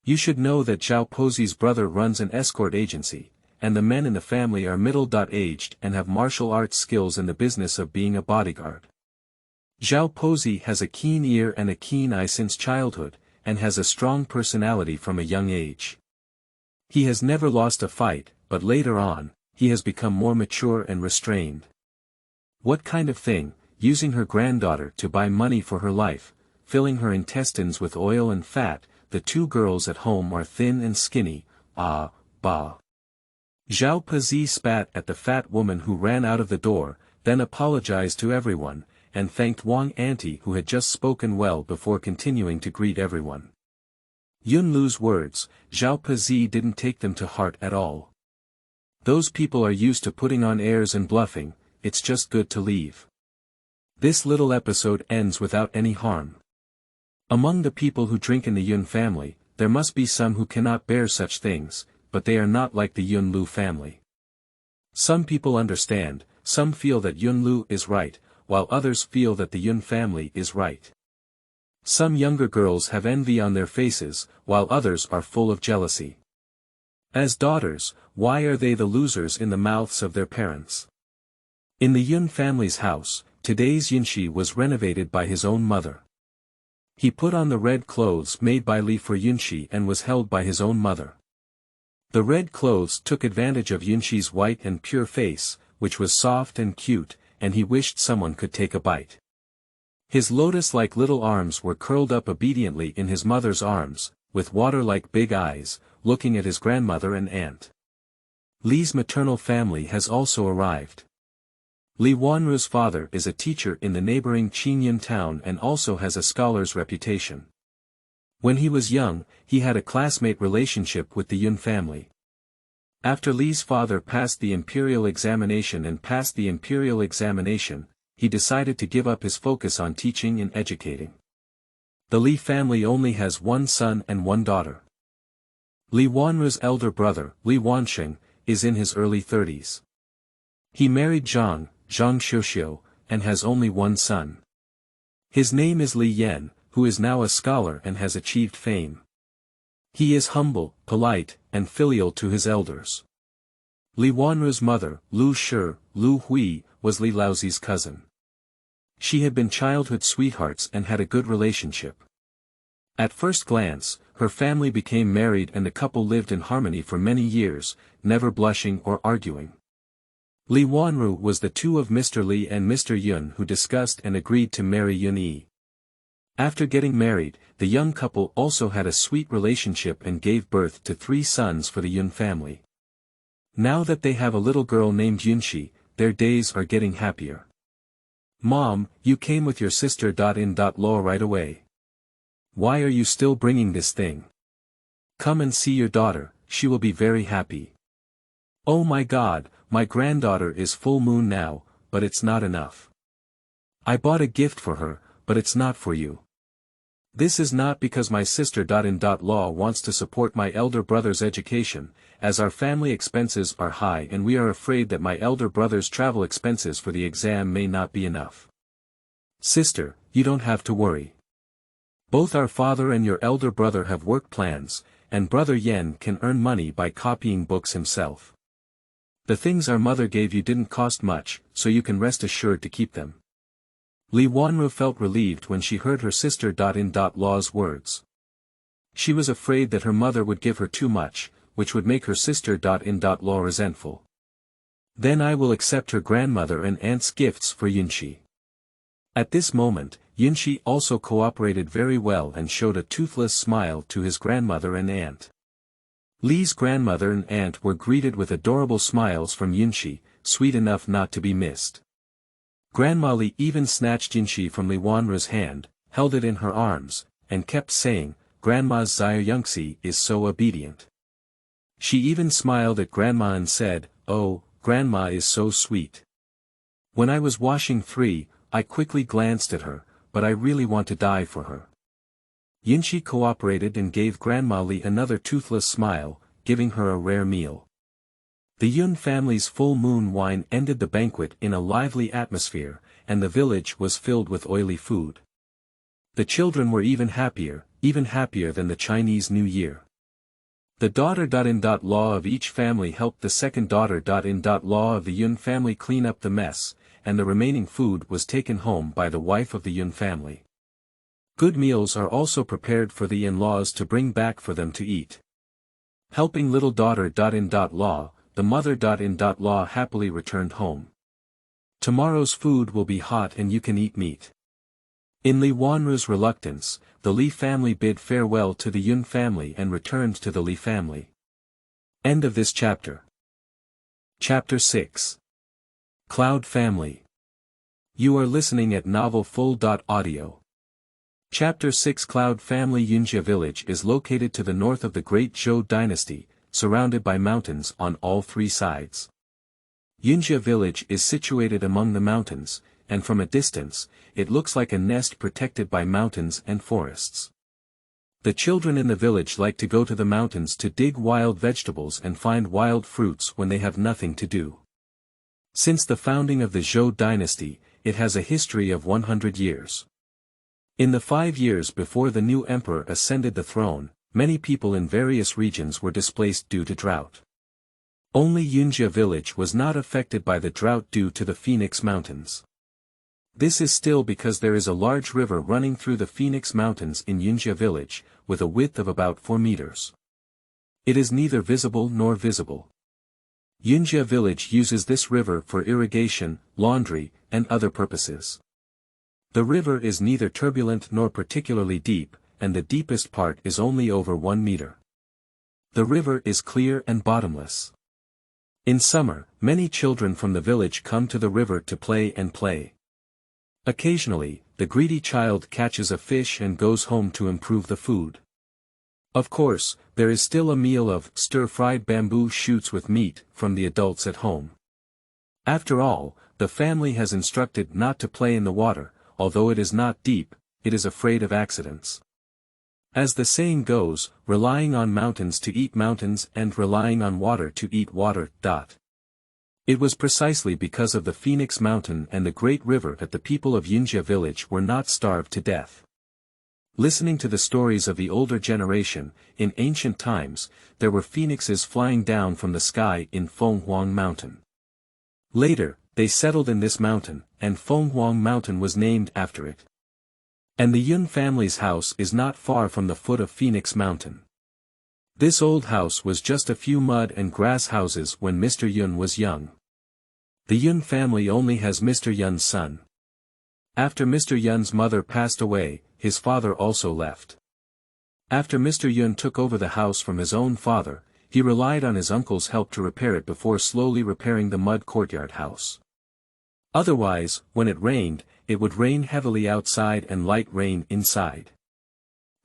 You should know that Zhao Pozi's brother runs an escort agency, and the men in the family are middle-aged and have martial arts skills in the business of being a bodyguard. Zhao Pozi has a keen ear and a keen eye since childhood, and has a strong personality from a young age. He has never lost a fight, but later on, he has become more mature and restrained. What kind of thing, using her granddaughter to buy money for her life, filling her intestines with oil and fat, the two girls at home are thin and skinny, ah, bah. Zhao Pozi spat at the fat woman who ran out of the door, then apologized to everyone, and thanked Wang Auntie who had just spoken well before continuing to greet everyone. Yun Lu's words, Zhao Pozi didn't take them to heart at all. Those people are used to putting on airs and bluffing, it's just good to leave. This little episode ends without any harm. Among the people who drink in the Yun family, there must be some who cannot bear such things, but they are not like the Yun Lu family. Some people understand, some feel that Yun Lu is right, while others feel that the Yun family is right. Some younger girls have envy on their faces, while others are full of jealousy. As daughters, why are they the losers in the mouths of their parents? In the Yun family's house, today's Yunxi was renovated by his own mother. He put on the red clothes made by Li for Yunxi and was held by his own mother. The red clothes took advantage of Yunxi's white and pure face, which was soft and cute, and he wished someone could take a bite. His lotus-like little arms were curled up obediently in his mother's arms, with water-like big eyes, looking at his grandmother and aunt. Li's maternal family has also arrived. Li Wanru's father is a teacher in the neighboring Qingyun town and also has a scholar's reputation. When he was young, he had a classmate relationship with the Yun family. After Li's father passed the imperial examination he decided to give up his focus on teaching and educating. The Li family only has one son and one daughter. Li Wanru's elder brother, Li Wansheng, is in his early 30s. He married Zhang Xiuxiu, and has only one son. His name is Li Yan, who is now a scholar and has achieved fame. He is humble, polite, and filial to his elders. Li Wanru's mother, Lu Hui, was Li Laozi's cousin. She had been childhood sweethearts and had a good relationship. At first glance, her family became married and the couple lived in harmony for many years, never blushing or arguing. Li Wanru was the two of Mr. Li and Mr. Yun who discussed and agreed to marry Yun Yi. After getting married, the young couple also had a sweet relationship and gave birth to 3 sons for the Yun family. Now that they have a little girl named Yunxi, their days are getting happier. Mom, you came with your sister in law right away. Why are you still bringing this thing? Come and see your daughter, she will be very happy. Oh my God, my granddaughter is full moon now, but it's not enough. I bought a gift for her, but it's not for you. This is not because my sister-in-law wants to support my elder brother's education, as our family expenses are high and we are afraid that my elder brother's travel expenses for the exam may not be enough. Sister, you don't have to worry. Both our father and your elder brother have work plans, and Brother Yen can earn money by copying books himself. The things our mother gave you didn't cost much, so you can rest assured to keep them. Li Wanru felt relieved when she heard her sister-in-law's words. She was afraid that her mother would give her too much, which would make her sister-in-law resentful. Then I will accept her grandmother and aunt's gifts for Yunxi. At this moment, Yunxi also cooperated very well and showed a toothless smile to his grandmother and aunt. Li's grandmother and aunt were greeted with adorable smiles from Yunxi, sweet enough not to be missed. Grandma Li even snatched Yunxi from Li Wanru's hand, held it in her arms, and kept saying, "Grandma's Zhao Yunxi is so obedient." She even smiled at Grandma and said, "Oh, Grandma is so sweet." When I was washing 3, I quickly glanced at her, but I really want to die for her. Yunxi cooperated and gave Grandma Li another toothless smile, giving her a rare meal. The Yun family's full moon wine ended the banquet in a lively atmosphere, and the village was filled with oily food. The children were even happier than the Chinese New Year. The daughter-in-law of each family helped the second daughter-in-law of the Yun family clean up the mess, and the remaining food was taken home by the wife of the Yun family. Good meals are also prepared for the in-laws to bring back for them to eat. Helping little daughter-in-law, the mother-in-law happily returned home. Tomorrow's food will be hot and you can eat meat. In Li Wanru's reluctance, the Li family bid farewell to the Yun family and returned to the Li family. End of this chapter. Chapter 6. Cloud Family. You are listening at novelfull.audio. Chapter 6. Cloud Family. Yunjia Village is located to the north of the Great Zhou Dynasty, surrounded by mountains on all 3 sides. Yunjia Village is situated among the mountains, and from a distance, it looks like a nest protected by mountains and forests. The children in the village like to go to the mountains to dig wild vegetables and find wild fruits when they have nothing to do. Since the founding of the Zhou Dynasty, it has a history of 100 years. In the 5 years before the new emperor ascended the throne, many people in various regions were displaced due to drought. Only Yunjia Village was not affected by the drought due to the Phoenix Mountains. This is still because there is a large river running through the Phoenix Mountains in Yunjia Village, with a width of about 4 meters. It is neither visible nor visible. Yunjia Village uses this river for irrigation, laundry, and other purposes. The river is neither turbulent nor particularly deep, and the deepest part is only over 1 meter. The river is clear and bottomless. In summer, many children from the village come to the river to play. Occasionally, the greedy child catches a fish and goes home to improve the food. Of course, there is still a meal of stir-fried bamboo shoots with meat from the adults at home. After all, the family has instructed not to play in the water, although it is not deep, it is afraid of accidents. As the saying goes, relying on mountains to eat mountains and relying on water to eat water. It was precisely because of the Phoenix Mountain and the Great River that the people of Yunjia Village were not starved to death. Listening to the stories of the older generation, in ancient times, there were phoenixes flying down from the sky in Fenghuang Mountain. Later, they settled in this mountain, and Fenghuang Mountain was named after it. And the Yun family's house is not far from the foot of Phoenix Mountain. This old house was just a few mud and grass houses when Mr. Yun was young. The Yun family only has Mr. Yun's son. After Mr. Yun's mother passed away, his father also left. After Mr. Yun took over the house from his own father, he relied on his uncle's help to repair it before slowly repairing the mud courtyard house. Otherwise, when it rained, it would rain heavily outside and light rain inside.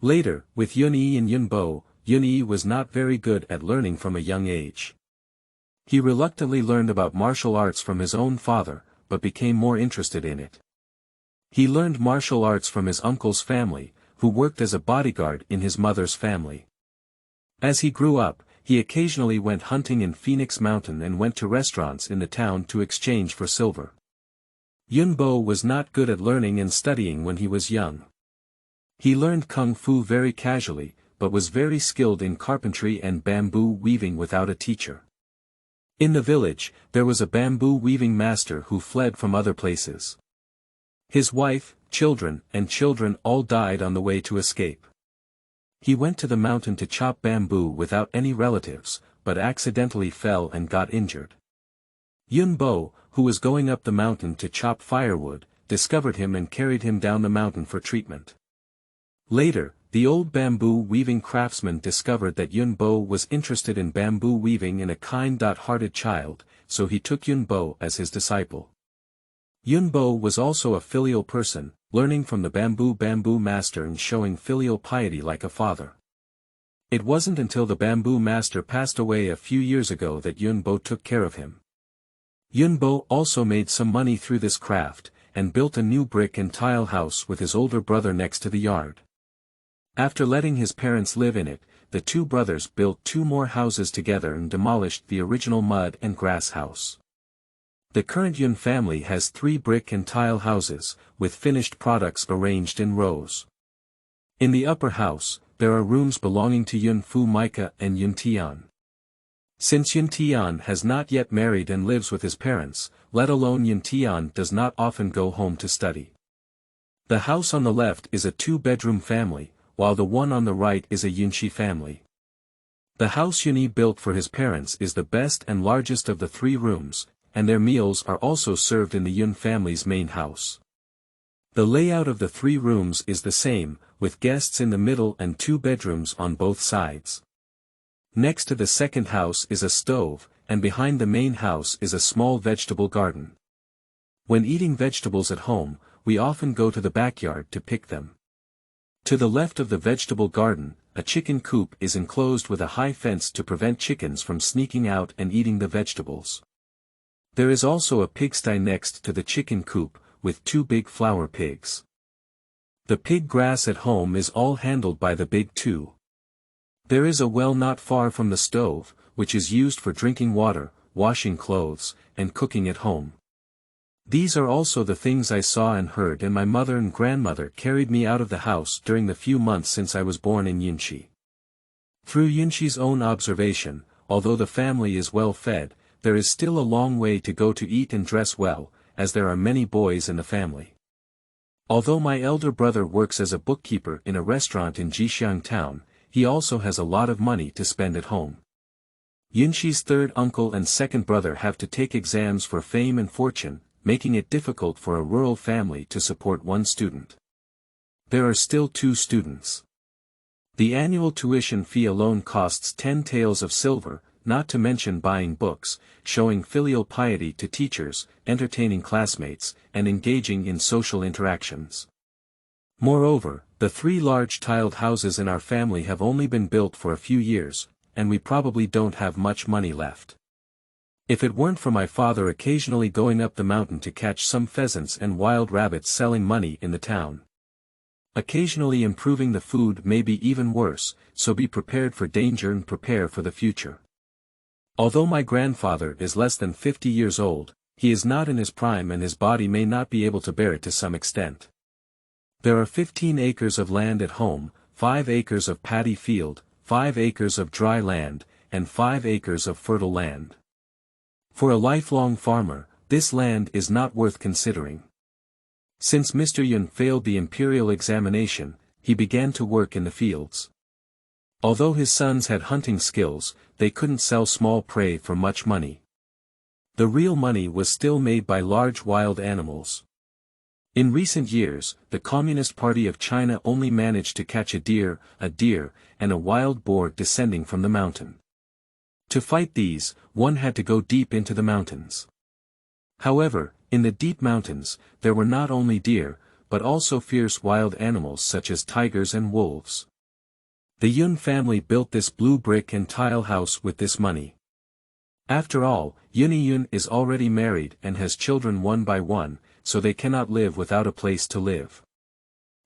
Later, with Yun Yi and Yun Bo, Yunyi was not very good at learning from a young age. He reluctantly learned about martial arts from his own father, but became more interested in it. He learned martial arts from his uncle's family, who worked as a bodyguard in his mother's family. As he grew up, he occasionally went hunting in Phoenix Mountain and went to restaurants in the town to exchange for silver. Yunbo was not good at learning and studying when he was young. He learned kung fu very casually, but was very skilled in carpentry and bamboo weaving without a teacher. In the village, there was a bamboo weaving master who fled from other places. His wife, children all died on the way to escape. He went to the mountain to chop bamboo without any relatives, but accidentally fell and got injured. Yunbo, who was going up the mountain to chop firewood, discovered him and carried him down the mountain for treatment. Later, the old bamboo weaving craftsman discovered that Yunbo was interested in bamboo weaving and a kind-hearted child, so he took Yunbo as his disciple. Yunbo was also a filial person, learning from the bamboo master and showing filial piety like a father. It wasn't until the bamboo master passed away a few years ago that Yunbo took care of him. Yunbo also made some money through this craft, and built a new brick and tile house with his older brother next to the yard. After letting his parents live in it, the two brothers built two more houses together and demolished the original mud and grass house. The current Yun family has 3 brick and tile houses, with finished products arranged in rows. In the upper house, there are rooms belonging to Yun Fu Maika and Yun Tian. Since Yun Tian has not yet married and lives with his parents, let alone Yun Tian does not often go home to study. The house on the left is a 2-bedroom family, while the one on the right is a Yunxi family. The house Yunyi built for his parents is the best and largest of the 3 rooms, and their meals are also served in the Yun family's main house. The layout of the 3 rooms is the same, with guests in the middle and 2 bedrooms on both sides. Next to the second house is a stove, and behind the main house is a small vegetable garden. When eating vegetables at home, we often go to the backyard to pick them. To the left of the vegetable garden, a chicken coop is enclosed with a high fence to prevent chickens from sneaking out and eating the vegetables. There is also a pigsty next to the chicken coop, with 2 big flower pigs. The pig grass at home is all handled by the big 2. There is a well not far from the stove, which is used for drinking water, washing clothes, and cooking at home. These are also the things I saw and heard, and my mother and grandmother carried me out of the house during the few months since I was born in Yunxi. Through Yunxi's own observation, although the family is well fed, there is still a long way to go to eat and dress well, as there are many boys in the family. Although my elder brother works as a bookkeeper in a restaurant in Jixiang town, he also has a lot of money to spend at home. Yunxi's 3rd uncle and 2nd brother have to take exams for fame and fortune, making it difficult for a rural family to support one student. There are still 2 students. The annual tuition fee alone costs 10 taels of silver, not to mention buying books, showing filial piety to teachers, entertaining classmates, and engaging in social interactions. Moreover, the 3 large tiled houses in our family have only been built for a few years, and we probably don't have much money left. If it weren't for my father occasionally going up the mountain to catch some pheasants and wild rabbits selling money in the town. Occasionally improving the food may be even worse, so be prepared for danger and prepare for the future. Although my grandfather is less than 50 years old, he is not in his prime and his body may not be able to bear it to some extent. There are 15 acres of land at home, 5 acres of paddy field, 5 acres of dry land, and 5 acres of fertile land. For a lifelong farmer, this land is not worth considering. Since Mr. Yun failed the imperial examination, he began to work in the fields. Although his sons had hunting skills, they couldn't sell small prey for much money. The real money was still made by large wild animals. In recent years, the Communist Party of China only managed to catch a deer, and a wild boar descending from the mountain. To fight these, one had to go deep into the mountains. However, in the deep mountains, there were not only deer, but also fierce wild animals such as tigers and wolves. The Yun family built this blue brick and tile house with this money. After all, Yun is already married and has children one by one, so they cannot live without a place to live.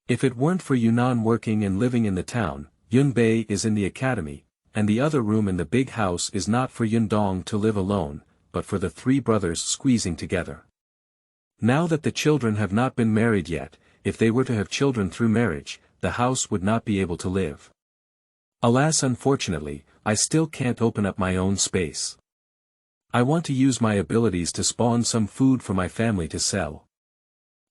If it weren't for Yunnan working and living in the town, Yunbei is in the academy, and the other room in the big house is not for Yundong to live alone, but for the three brothers squeezing together. Now that the children have not been married yet, if they were to have children through marriage, the house would not be able to live. Alas, unfortunately, I still can't open up my own space. I want to use my abilities to spawn some food for my family to sell.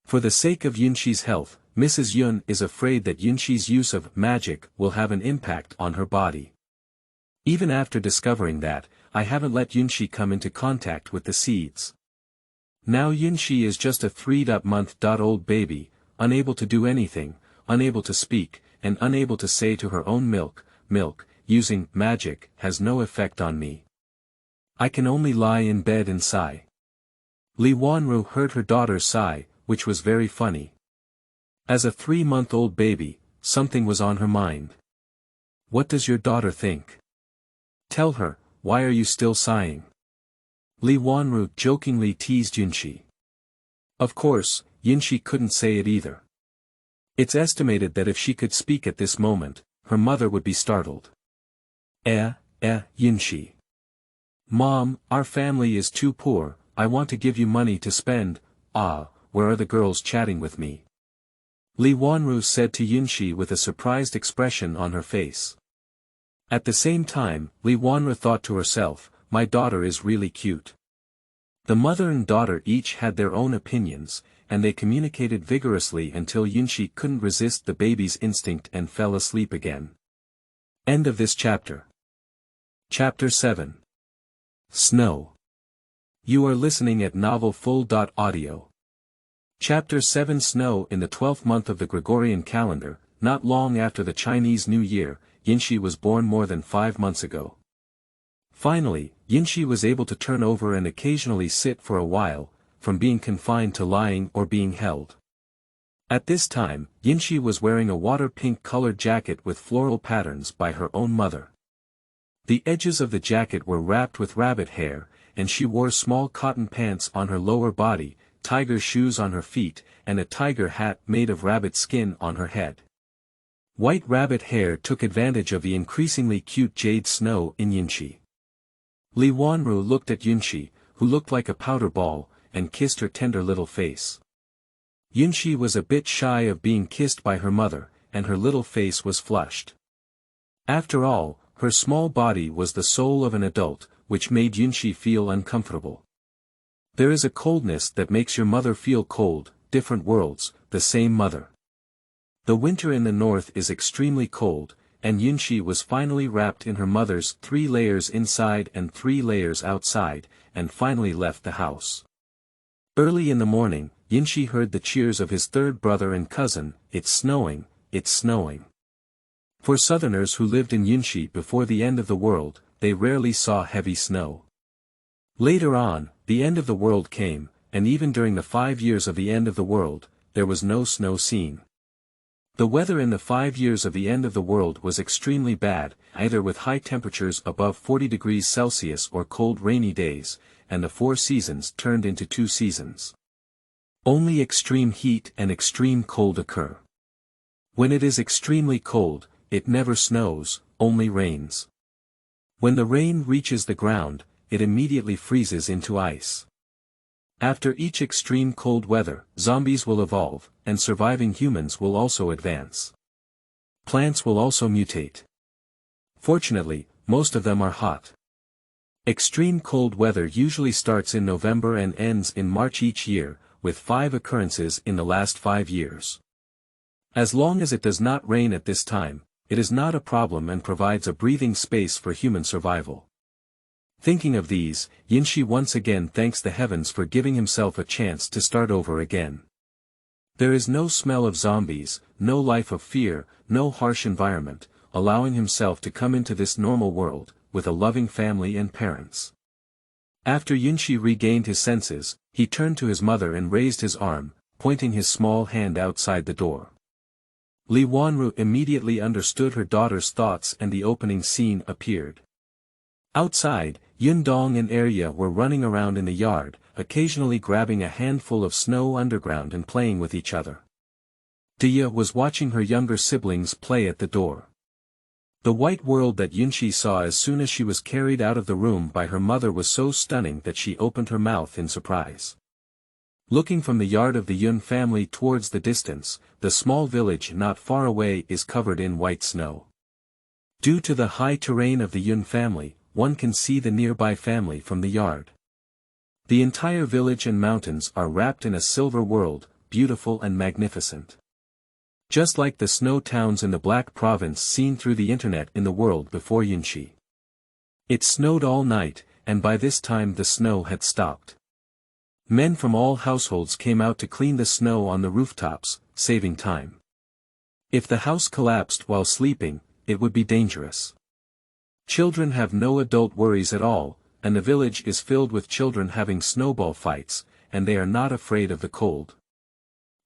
For the sake of Yunxi's health, Mrs. Yun is afraid that Yunxi's use of magic will have an impact on her body. Even after discovering that, I haven't let Yunxi come into contact with the seeds. Now Yunxi is just a 3-month-old baby, unable to do anything, unable to speak, and unable to say to her own milk, using magic has no effect on me. I can only lie in bed and sigh. Li Wanru heard her daughter sigh, which was very funny. As a 3-month-old baby, something was on her mind. What does your daughter think? Tell her, why are you still sighing? Li Wanru jokingly teased Yunxi. Of course, Yunxi couldn't say it either. It's estimated that if she could speak at this moment, her mother would be startled. Yunxi. Mom, our family is too poor, I want to give you money to spend. Where are the girls chatting with me? Li Wanru said to Yunxi with a surprised expression on her face. At the same time, Li Wanru thought to herself, my daughter is really cute. The mother and daughter each had their own opinions, and they communicated vigorously until Yunxi couldn't resist the baby's instinct and fell asleep again. End of this chapter. Chapter 7. Snow. You are listening at novelfull.audio. Chapter 7. Snow. In the 12th month of the Gregorian calendar, not long after the Chinese New Year, Yunxi was born more than 5 months ago. Finally, Yunxi was able to turn over and occasionally sit for a while, from being confined to lying or being held. At this time, Yunxi was wearing a water pink colored jacket with floral patterns by her own mother. The edges of the jacket were wrapped with rabbit hair, and she wore small cotton pants on her lower body, tiger shoes on her feet, and a tiger hat made of rabbit skin on her head. White rabbit hair took advantage of the increasingly cute jade snow in Yunxi. Li Wanru looked at Yunxi, who looked like a powder ball, and kissed her tender little face. Yunxi was a bit shy of being kissed by her mother, and her little face was flushed. After all, her small body was the soul of an adult, which made Yunxi feel uncomfortable. There is a coldness that makes your mother feel cold, different worlds, the same mother. The winter in the north is extremely cold, and Yunxi was finally wrapped in her mother's 3 layers inside and 3 layers outside, and finally left the house. Early in the morning, Yunxi heard the cheers of his third brother and cousin, it's snowing, it's snowing. For southerners who lived in Yunxi before the end of the world, they rarely saw heavy snow. Later on, the end of the world came, and even during the 5 years of the end of the world, there was no snow seen. The weather in the 5 years of the end of the world was extremely bad, either with high temperatures above 40 degrees Celsius or cold rainy days, and the 4 seasons turned into 2 seasons. Only extreme heat and extreme cold occur. When it is extremely cold, it never snows, only rains. When the rain reaches the ground, it immediately freezes into ice. After each extreme cold weather, zombies will evolve, and surviving humans will also advance. Plants will also mutate. Fortunately, most of them are hot. Extreme cold weather usually starts in November and ends in March each year, with 5 occurrences in the last 5 years. As long as it does not rain at this time, it is not a problem and provides a breathing space for human survival. Thinking of these, Yunxi once again thanks the heavens for giving himself a chance to start over again. There is no smell of zombies, no life of fear, no harsh environment, allowing himself to come into this normal world, with a loving family and parents. After Yunxi regained his senses, he turned to his mother and raised his arm, pointing his small hand outside the door. Li Wanru immediately understood her daughter's thoughts and the opening scene appeared. Outside, Yun Dong and Arya were running around in the yard, occasionally grabbing a handful of snow underground and playing with each other. Dia was watching her younger siblings play at the door. The white world that Yunxi saw as soon as she was carried out of the room by her mother was so stunning that she opened her mouth in surprise. Looking from the yard of the Yun family towards the distance, the small village not far away is covered in white snow. Due to the high terrain of the Yun family, one can see the nearby family from the yard. The entire village and mountains are wrapped in a silver world, beautiful and magnificent. Just like the snow towns in the Black Province seen through the internet in the world before Yunxi. It snowed all night, and by this time the snow had stopped. Men from all households came out to clean the snow on the rooftops, saving time. If the house collapsed while sleeping, it would be dangerous. Children have no adult worries at all, and the village is filled with children having snowball fights, and they are not afraid of the cold.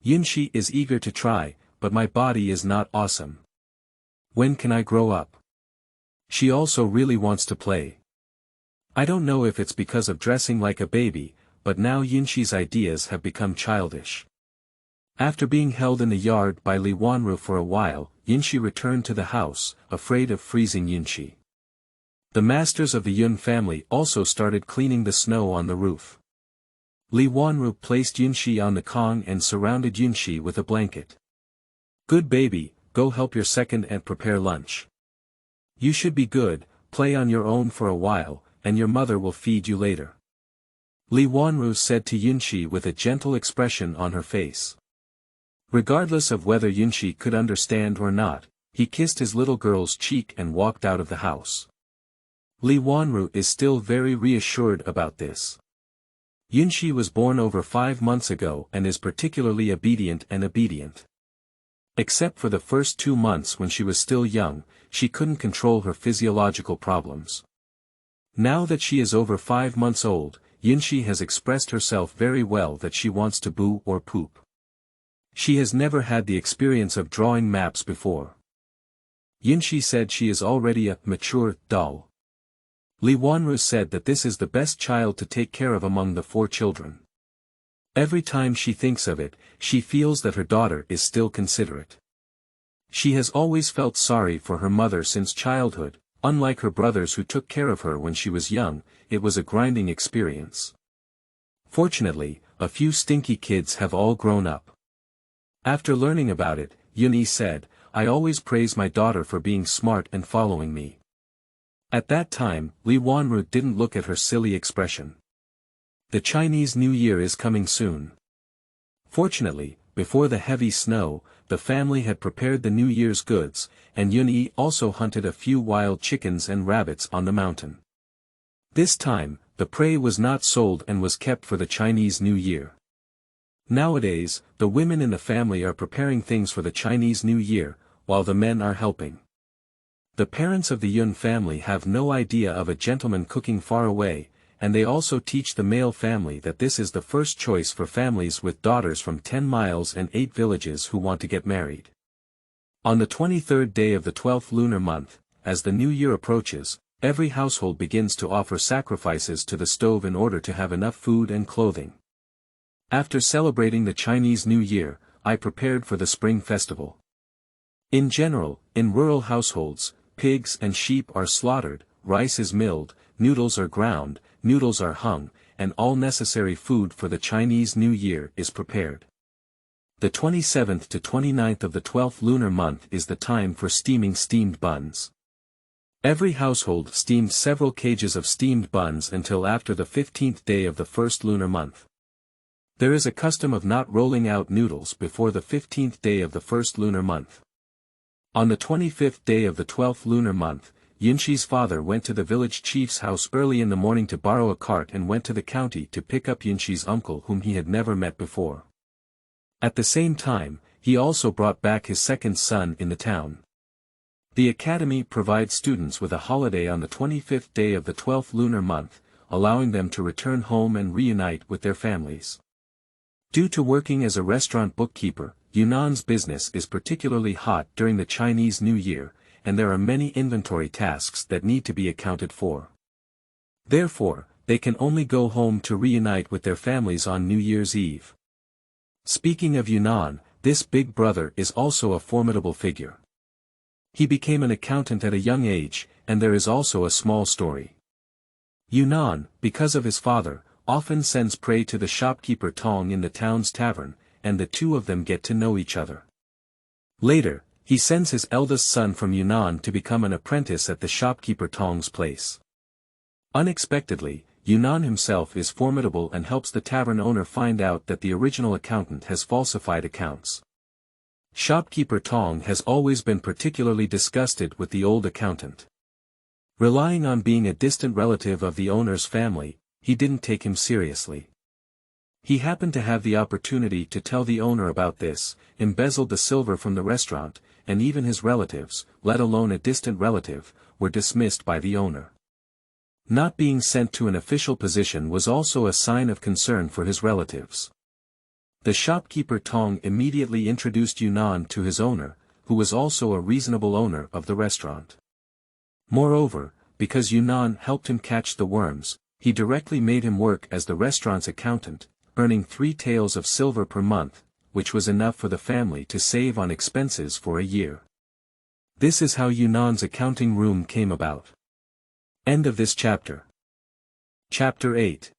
Yunxi is eager to try, but my body is not awesome. When can I grow up? She also really wants to play. I don't know if it's because of dressing like a baby, but now Yunxi's ideas have become childish. After being held in the yard by Li Wanru for a while, Yunxi returned to the house, afraid of freezing Yunxi. The masters of the Yun family also started cleaning the snow on the roof. Li Wanru placed Yunxi on the Kong and surrounded Yunxi with a blanket. Good baby, go help your second and prepare lunch. You should be good, play on your own for a while, and your mother will feed you later. Li Wanru said to Yunxi with a gentle expression on her face. Regardless of whether Yunxi could understand or not, he kissed his little girl's cheek and walked out of the house. Li Wanru is still very reassured about this. Yunxi was born over 5 months ago and is particularly obedient. Except for the first 2 months when she was still young, she couldn't control her physiological problems. Now that she is over 5 months old, Yunxi has expressed herself very well that she wants to boo or poop. She has never had the experience of drawing maps before. Yunxi said she is already a mature doll. Li Wanru said that this is the best child to take care of among the 4 children. Every time she thinks of it, she feels that her daughter is still considerate. She has always felt sorry for her mother since childhood. Unlike her brothers who took care of her when she was young, it was a grinding experience. Fortunately, a few stinky kids have all grown up. After learning about it, Yunyi said, I always praise my daughter for being smart and following me. At that time, Li Wanru didn't look at her silly expression. The Chinese New Year is coming soon. Fortunately, before the heavy snow, the family had prepared the New Year's goods, and Yunyi also hunted a few wild chickens and rabbits on the mountain. This time, the prey was not sold and was kept for the Chinese New Year. Nowadays, the women in the family are preparing things for the Chinese New Year, while the men are helping. The parents of the Yun family have no idea of a gentleman cooking far away, and they also teach the male family that this is the first choice for families with daughters from 10 miles and 8 villages who want to get married. On the 23rd day of the 12th lunar month, as the new year approaches, every household begins to offer sacrifices to the stove in order to have enough food and clothing. After celebrating the Chinese New Year, I prepared for the Spring Festival. In general, in rural households, pigs and sheep are slaughtered, rice is milled, noodles are ground, noodles are hung, and all necessary food for the Chinese New Year is prepared. The 27th to 29th of the 12th lunar month is the time for steaming steamed buns. Every household steamed several cages of steamed buns until after the 15th day of the first lunar month. There is a custom of not rolling out noodles before the 15th day of the first lunar month. On the 25th day of the 12th lunar month, Yunxi's father went to the village chief's house early in the morning to borrow a cart and went to the county to pick up Yunxi's uncle whom he had never met before. At the same time, he also brought back his second son in the town. The academy provides students with a holiday on the 25th day of the 12th lunar month, allowing them to return home and reunite with their families. Due to working as a restaurant bookkeeper, Yunnan's business is particularly hot during the Chinese New Year, and there are many inventory tasks that need to be accounted for. Therefore, they can only go home to reunite with their families on New Year's Eve. Speaking of Yunnan, this big brother is also a formidable figure. He became an accountant at a young age, and there is also a small story. Yunnan, because of his father, often sends prey to the shopkeeper Tong in the town's tavern, and the two of them get to know each other. Later, he sends his eldest son from Yunnan to become an apprentice at the shopkeeper Tong's place. Unexpectedly, Yunnan himself is formidable and helps the tavern owner find out that the original accountant has falsified accounts. Shopkeeper Tong has always been particularly disgusted with the old accountant. Relying on being a distant relative of the owner's family, he didn't take him seriously. He happened to have the opportunity to tell the owner about this, embezzled the silver from the restaurant, and even his relatives, let alone a distant relative, were dismissed by the owner. Not being sent to an official position was also a sign of concern for his relatives. The shopkeeper Tong immediately introduced Yunnan to his owner, who was also a reasonable owner of the restaurant. Moreover, because Yunnan helped him catch the worms, he directly made him work as the restaurant's accountant, earning 3 taels of silver per month, which was enough for the family to save on expenses for a year. This is how Yunnan's accounting room came about. End of this chapter. Chapter 8.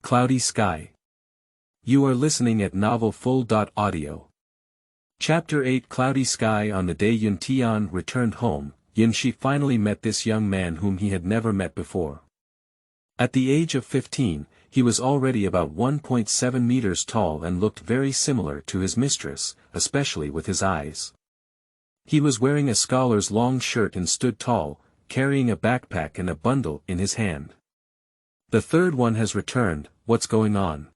Cloudy Sky. You are listening at novelfull.audio. Chapter 8. Cloudy Sky. On the day Yun Tian returned home, Yunxi finally met this young man whom he had never met before. At the age of 15, he was already about 1.7 meters tall and looked very similar to his mistress, especially with his eyes. He was wearing a scholar's long shirt and stood tall, carrying a backpack and a bundle in his hand. The third one has returned. What's going on?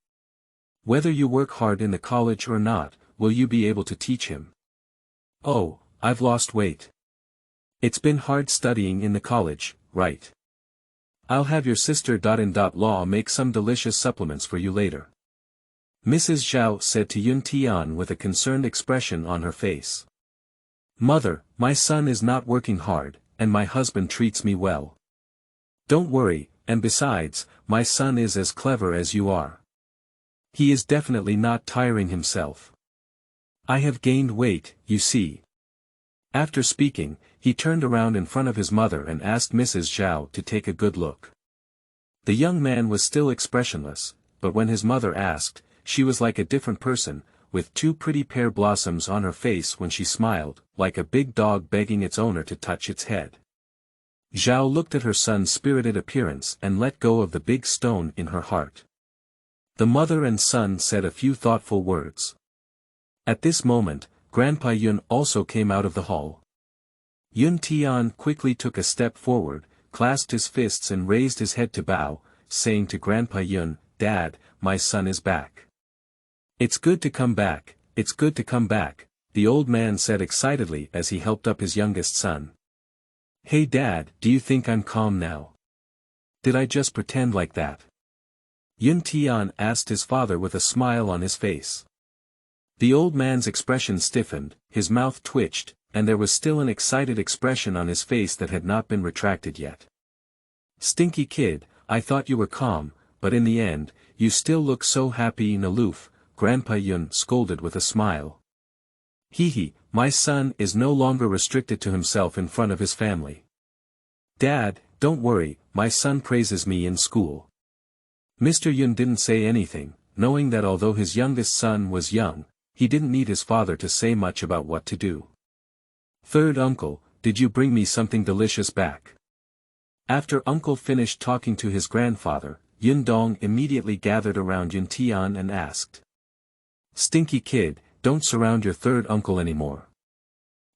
Whether you work hard in the college or not, will you be able to teach him? Oh, I've lost weight. It's been hard studying in the college, right? I'll have your sister Law make some delicious supplements for you later. Mrs. Zhao said to Yun Tian with a concerned expression on her face. Mother, my son is not working hard, and my husband treats me well. Don't worry, and besides, my son is as clever as you are. He is definitely not tiring himself. I have gained weight, you see. After speaking, he turned around in front of his mother and asked Mrs. Zhao to take a good look. The young man was still expressionless, but when his mother asked, she was like a different person, with 2 pretty pear blossoms on her face when she smiled, like a big dog begging its owner to touch its head. Zhao looked at her son's spirited appearance and let go of the big stone in her heart. The mother and son said a few thoughtful words. At this moment, Grandpa Yun also came out of the hall. Yun Tian quickly took a step forward, clasped his fists and raised his head to bow, saying to Grandpa Yun, Dad, my son is back. It's good to come back, it's good to come back, the old man said excitedly as he helped up his youngest son. Hey Dad, do you think I'm calm now? Did I just pretend like that? Yun Tian asked his father with a smile on his face. The old man's expression stiffened, his mouth twitched, and there was still an excited expression on his face that had not been retracted yet. Stinky kid, I thought you were calm, but in the end, you still look so happy and aloof, Grandpa Yun scolded with a smile. Hee, my son is no longer restricted to himself in front of his family. Dad, don't worry, my son praises me in school. Mr. Yun didn't say anything, knowing that although his youngest son was young, he didn't need his father to say much about what to do. Third uncle, did you bring me something delicious back? After uncle finished talking to his grandfather, Yun Dong immediately gathered around Yun Tian and asked. Stinky kid, don't surround your third uncle anymore.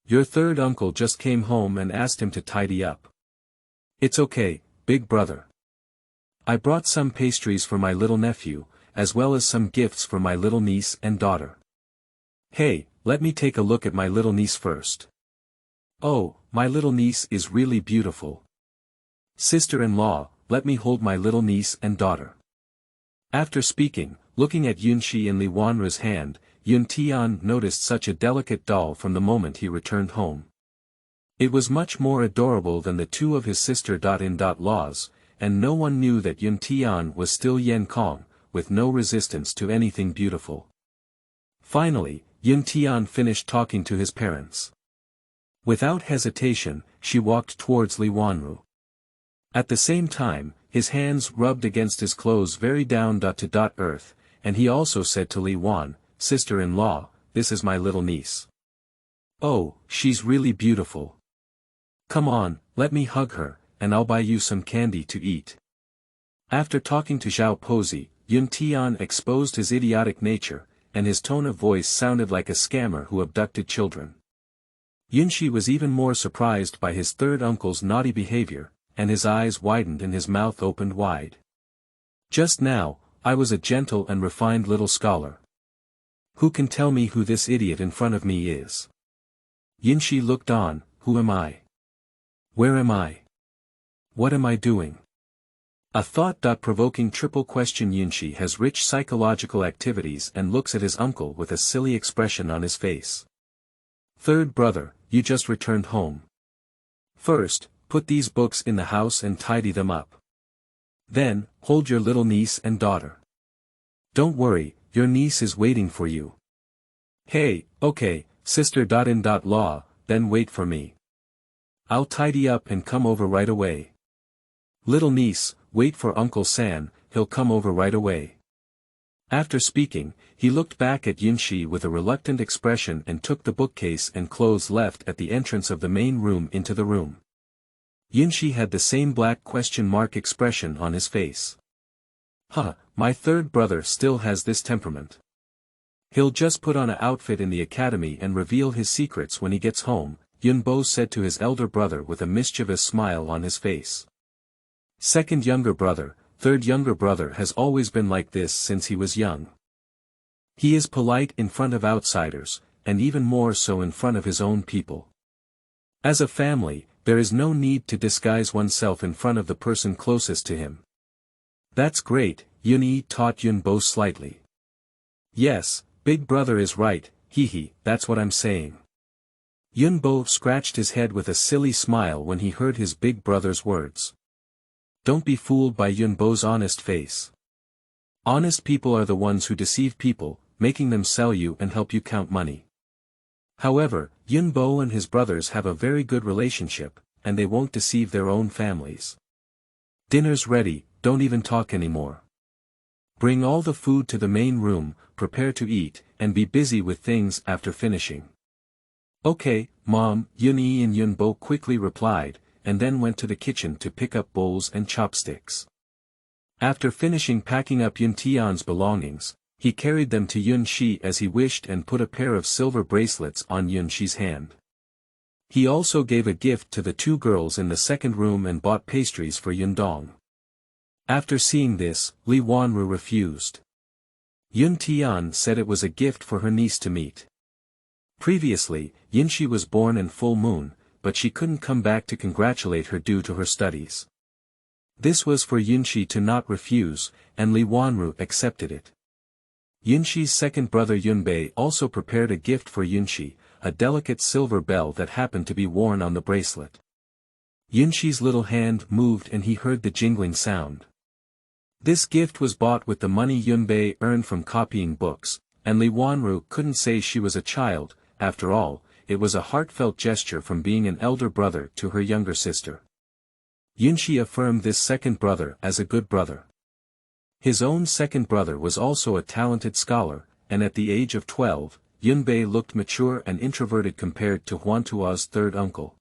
Your third uncle just came home and asked him to tidy up. It's okay, big brother. I brought some pastries for my little nephew, as well as some gifts for my little niece and daughter. Hey, let me take a look at my little niece first. Oh, my little niece is really beautiful. Sister-in-law, let me hold my little niece and daughter. After speaking, looking at Yunxi and Li Wanru's hand, Yun Tian noticed such a delicate doll from the moment he returned home. It was much more adorable than the two of his sister-in-laws, and no one knew that Yun Tian was still Yan Kong, with no resistance to anything beautiful. Finally, Yun Tian finished talking to his parents. Without hesitation, she walked towards Li Wanru. At the same time, his hands rubbed against his clothes very down to earth, and he also said to Li Wan, "Sister-in-law, this is my little niece. Oh, she's really beautiful. Come on, let me hug her, and I'll buy you some candy to eat." After talking to Zhao Pozi, Yun Tian exposed his idiotic nature, and his tone of voice sounded like a scammer who abducted children. Yunxi was even more surprised by his third uncle's naughty behavior, and his eyes widened and his mouth opened wide. Just now, I was a gentle and refined little scholar. Who can tell me who this idiot in front of me is? Yunxi looked on. Who am I? Where am I? What am I doing? A thought-provoking triple question. Yunxi has rich psychological activities and looks at his uncle with a silly expression on his face. Third brother, you just returned home. First, put these books in the house and tidy them up. Then, hold your little niece and daughter. Don't worry, your niece is waiting for you. Hey, okay, sister-in-law, then wait for me. I'll tidy up and come over right away. Little niece, wait for Uncle San, he'll come over right away. After speaking, he looked back at Yunxi with a reluctant expression and took the bookcase and clothes left at the entrance of the main room into the room. Yunxi had the same black question mark expression on his face. Huh, my third brother still has this temperament. He'll just put on an outfit in the academy and reveal his secrets when he gets home, Yunbo said to his elder brother with a mischievous smile on his face. Second younger brother, third younger brother has always been like this since he was young. He is polite in front of outsiders, and even more so in front of his own people. As a family, there is no need to disguise oneself in front of the person closest to him. That's great, Yunyi taught Yunbo slightly. Yes, big brother is right, hee, that's what I'm saying. Yunbo scratched his head with a silly smile when he heard his big brother's words. Don't be fooled by Yunbo's honest face. Honest people are the ones who deceive people, making them sell you and help you count money. However, Yunbo and his brothers have a very good relationship, and they won't deceive their own families. Dinner's ready, don't even talk anymore. Bring all the food to the main room, prepare to eat, and be busy with things after finishing. Okay, Mom, Yunyi and Yunbo quickly replied, and then went to the kitchen to pick up bowls and chopsticks. After finishing packing up Yun Tian's belongings, he carried them to Yunxi as he wished and put a pair of silver bracelets on Yunxi's hand. He also gave a gift to the two girls in the second room and bought pastries for Yundong. After seeing this, Li Wanru refused. Yun Tian said it was a gift for her niece to meet. Previously, Yunxi was born in full moon, but she couldn't come back to congratulate her due to her studies. This was for Yunxi to not refuse, and Li Wanru accepted it. Yunxi's second brother Yunbei also prepared a gift for Yunxi, a delicate silver bell that happened to be worn on the bracelet. Yunxi's little hand moved and he heard the jingling sound. This gift was bought with the money Yunbei earned from copying books, and Li Wanru couldn't say she was a child. After all, it was a heartfelt gesture from being an elder brother to her younger sister. Yunxi affirmed this second brother as a good brother. His own second brother was also a talented scholar, and at the age of 12, Yunbei looked mature and introverted compared to Huantua's third uncle.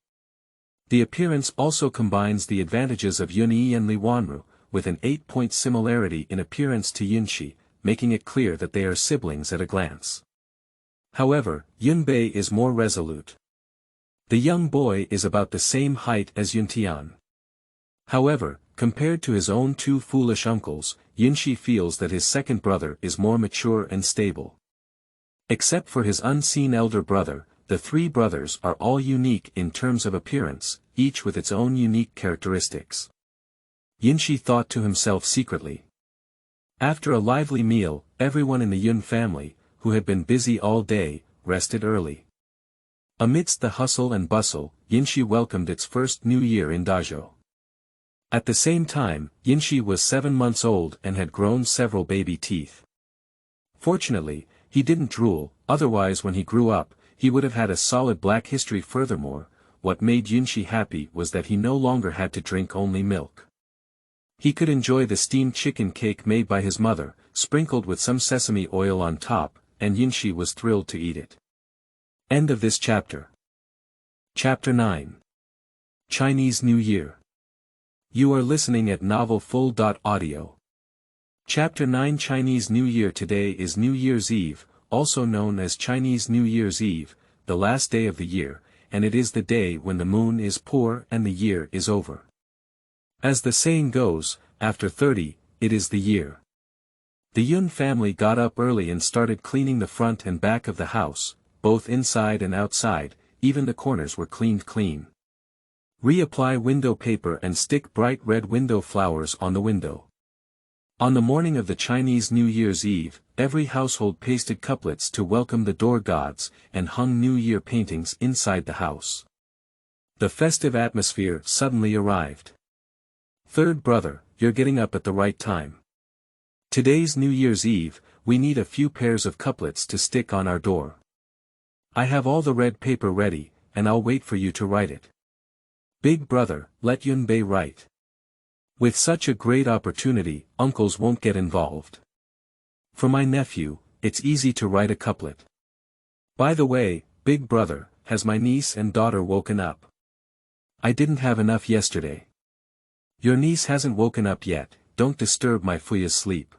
The appearance also combines the advantages of Yunyi and Li Wanru, with an 8-point similarity in appearance to Yunxi, making it clear that they are siblings at a glance. However, Yunbei is more resolute. The young boy is about the same height as Yuntian. However, compared to his own two foolish uncles, Yunxi feels that his second brother is more mature and stable. Except for his unseen elder brother, the three brothers are all unique in terms of appearance, each with its own unique characteristics. Yunxi thought to himself secretly. After a lively meal, everyone in the Yun family, who had been busy all day, rested early. Amidst the hustle and bustle, Yunxi welcomed its first new year in Dazhou. At the same time, Yunxi was 7 months old and had grown several baby teeth. Fortunately, he didn't drool, otherwise when he grew up, he would have had a solid black history. Furthermore, what made Yunxi happy was that he no longer had to drink only milk. He could enjoy the steamed chicken cake made by his mother, sprinkled with some sesame oil on top, and Yunxi was thrilled to eat it. End of this chapter. Chapter 9. Chinese New Year. You are listening at Novel Full. Audio. Chapter 9 Chinese New Year. Today is New Year's Eve, also known as Chinese New Year's Eve, the last day of the year, and it is the day when the moon is poor and the year is over. As the saying goes, after 30, it is the year. The Yun family got up early and started cleaning the front and back of the house, both inside and outside, even the corners were cleaned clean. Reapply window paper and stick bright red window flowers on the window. On the morning of the Chinese New Year's Eve, every household pasted couplets to welcome the door gods, and hung New Year paintings inside the house. The festive atmosphere suddenly arrived. Third brother, you're getting up at the right time. Today's New Year's Eve, we need a few pairs of couplets to stick on our door. I have all the red paper ready, and I'll wait for you to write it. Big brother, let Yunbei write. With such a great opportunity, uncles won't get involved. For my nephew, it's easy to write a couplet. By the way, big brother, has my niece and daughter woken up? I didn't have enough yesterday. Your niece hasn't woken up yet, don't disturb my Fuya's sleep.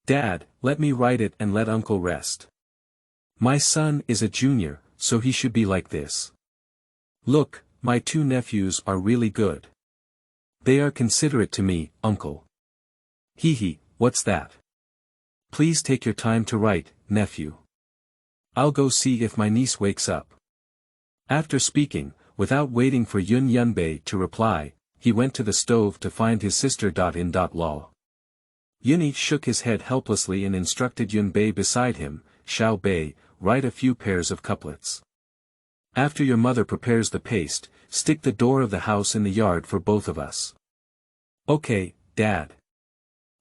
Dad, let me write it and let uncle rest. My son is a junior, so he should be like this. Look, my 2 nephews are really good. They are considerate to me, uncle. Hee, what's that? Please take your time to write, nephew. I'll go see if my niece wakes up. After speaking, without waiting for Yunbei to reply, he went to the stove to find his sister. Law. Yunyi shook his head helplessly and instructed Yunbei beside him, Xiao Bei, write a few pairs of couplets. After your mother prepares the paste, stick the door of the house in the yard for both of us. Okay, Dad.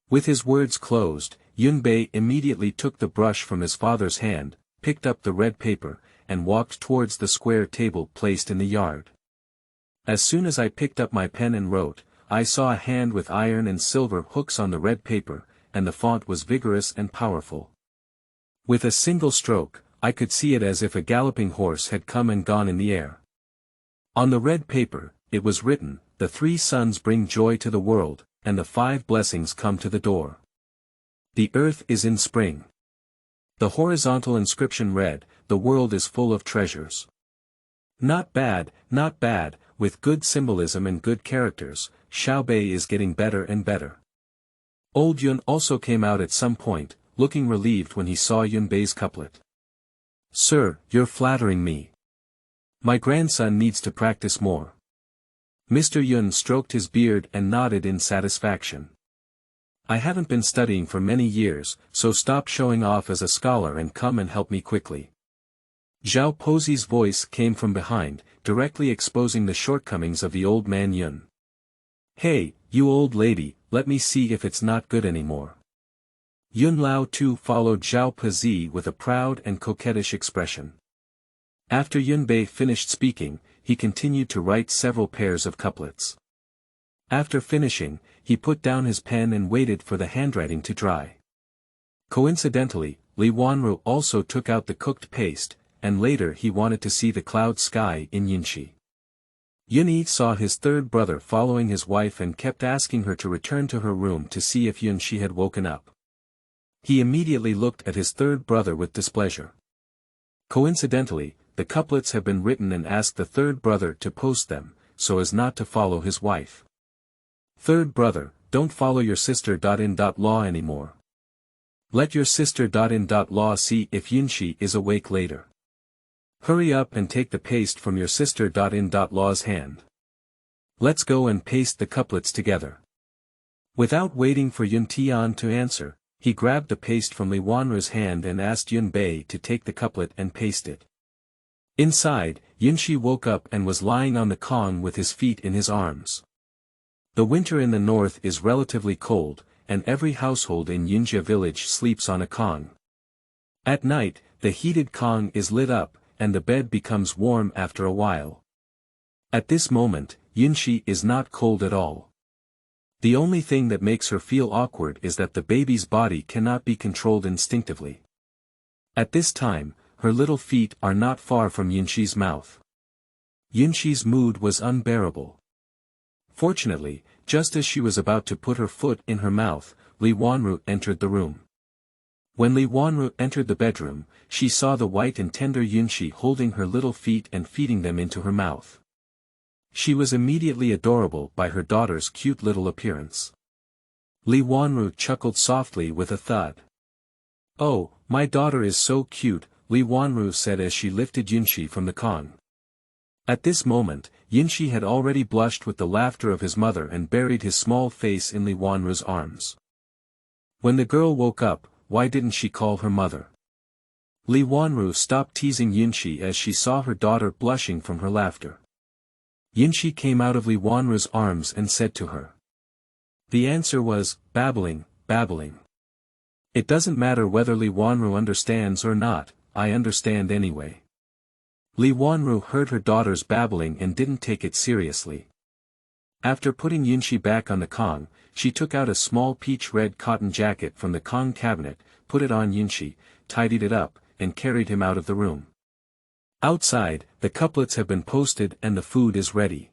With his words closed, Yunbei immediately took the brush from his father's hand, picked up the red paper, and walked towards the square table placed in the yard. As soon as I picked up my pen and wrote, I saw a hand with iron and silver hooks on the red paper, and the font was vigorous and powerful. With a single stroke, I could see it as if a galloping horse had come and gone in the air. On the red paper, it was written, the 3 suns bring joy to the world, and the 5 blessings come to the door. The earth is in spring. The horizontal inscription read, the world is full of treasures. Not bad, with good symbolism and good characters, Xiao Bei is getting better and better. Old Yun also came out at some point, looking relieved when he saw Yunbei's couplet. Sir, you're flattering me. My grandson needs to practice more. Mr. Yun stroked his beard and nodded in satisfaction. I haven't been studying for many years, so stop showing off as a scholar and come and help me quickly. Zhao Pozi's voice came from behind, directly exposing the shortcomings of the old man Yun. Hey, you old lady, let me see if it's not good anymore. Yun Lao too followed Zhao Pozi with a proud and coquettish expression. After Yunbei finished speaking, he continued to write several pairs of couplets. After finishing, he put down his pen and waited for the handwriting to dry. Coincidentally, Li Wanru also took out the cooked paste, and later he wanted to see the cloud sky in Yunxi. Yunyi saw his third brother following his wife and kept asking her to return to her room to see if Yunxi had woken up. He immediately looked at his third brother with displeasure. Coincidentally, the couplets have been written and asked the third brother to post them, so as not to follow his wife. Third brother, don't follow your sister. Law anymore. Let your sister. Law see if Yunxi is awake later. Hurry up and take the paste from your sister. Law's hand. Let's go and paste the couplets together. Without waiting for Yun Tian to answer, he grabbed the paste from Li Wanru's hand and asked Yun Bei to take the couplet and paste it. Inside, Yunxi woke up and was lying on the kong with his feet in his arms. The winter in the north is relatively cold, and every household in Yunjia Village sleeps on a kong. At night, the heated kong is lit up, and the bed becomes warm after a while. At this moment, Yunxi is not cold at all. The only thing that makes her feel awkward is that the baby's body cannot be controlled instinctively. At this time, her little feet are not far from Yunxi's mouth. Yunxi's mood was unbearable. Fortunately, just as she was about to put her foot in her mouth, Li Wanru entered the room. When Li Wanru entered the bedroom, she saw the white and tender Yunxi holding her little feet and feeding them into her mouth. She was immediately adorable by her daughter's cute little appearance. Li Wanru chuckled softly with a thud. "Oh, my daughter is so cute," Li Wanru said as she lifted Yunxi from the kong. At this moment, Yunxi had already blushed with the laughter of his mother and buried his small face in Li Wanru's arms. When the girl woke up, why didn't she call her mother? Li Wanru stopped teasing Yunxi as she saw her daughter blushing from her laughter. Yunxi came out of Li Wanru's arms and said to her. The answer was, babbling, babbling. It doesn't matter whether Li Wanru understands or not, I understand anyway. Li Wanru heard her daughter's babbling and didn't take it seriously. After putting Yunxi back on the kong, she took out a small peach-red cotton jacket from the kong cabinet, put it on Yunxi, tidied it up, and carried him out of the room. Outside, the couplets have been posted and the food is ready.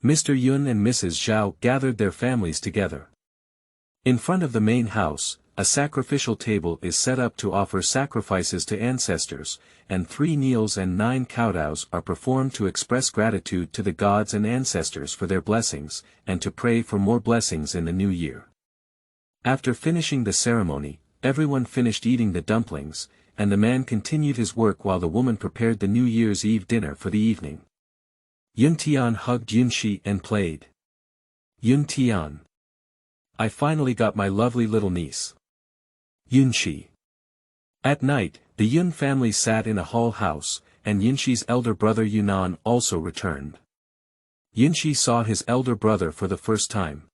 Mr. Yun and Mrs. Zhao gathered their families together. In front of the main house, a sacrificial table is set up to offer sacrifices to ancestors, and 3 kneels and 9 kowtows are performed to express gratitude to the gods and ancestors for their blessings, and to pray for more blessings in the new year. After finishing the ceremony, everyone finished eating the dumplings, and the man continued his work while the woman prepared the New Year's Eve dinner for the evening. Yun Tian hugged Yunxi and played. Yun Tian. I finally got my lovely little niece. Yunxi. At night, the Yun family sat in a hall house, and Yunxi's elder brother Yunan also returned. Yunxi saw his elder brother for the first time.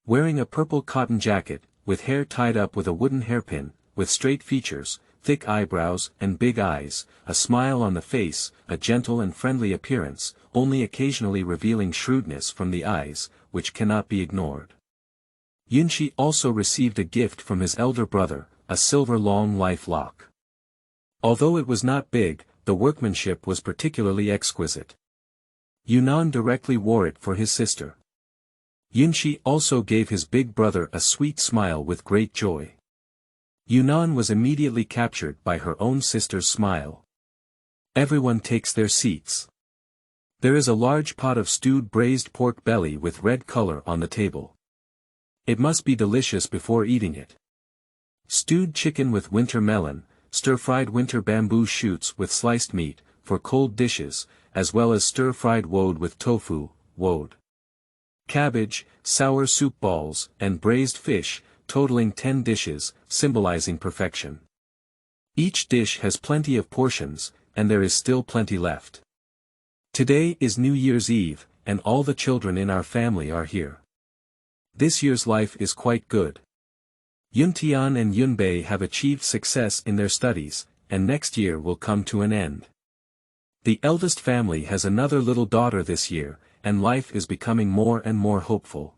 Wearing a purple cotton jacket, with hair tied up with a wooden hairpin, with straight features, thick eyebrows and big eyes, a smile on the face, a gentle and friendly appearance, only occasionally revealing shrewdness from the eyes, which cannot be ignored. Yunxi also received a gift from his elder brother, a silver long life lock. Although it was not big, the workmanship was particularly exquisite. Yunan directly wore it for his sister. Yunxi also gave his big brother a sweet smile with great joy. Yunan was immediately captured by her own sister's smile. Everyone takes their seats. There is a large pot of stewed braised pork belly with red color on the table. It must be delicious before eating it. Stewed chicken with winter melon, stir-fried winter bamboo shoots with sliced meat, for cold dishes, as well as stir-fried woad with tofu, woad. Cabbage, sour soup balls, and braised fish, totaling 10 dishes, symbolizing perfection. Each dish has plenty of portions, and there is still plenty left. Today is New Year's Eve, and all the children in our family are here. This year's life is quite good. Yun Tian and Yun Bei have achieved success in their studies, and next year will come to an end. The eldest family has another little daughter this year, and life is becoming more and more hopeful.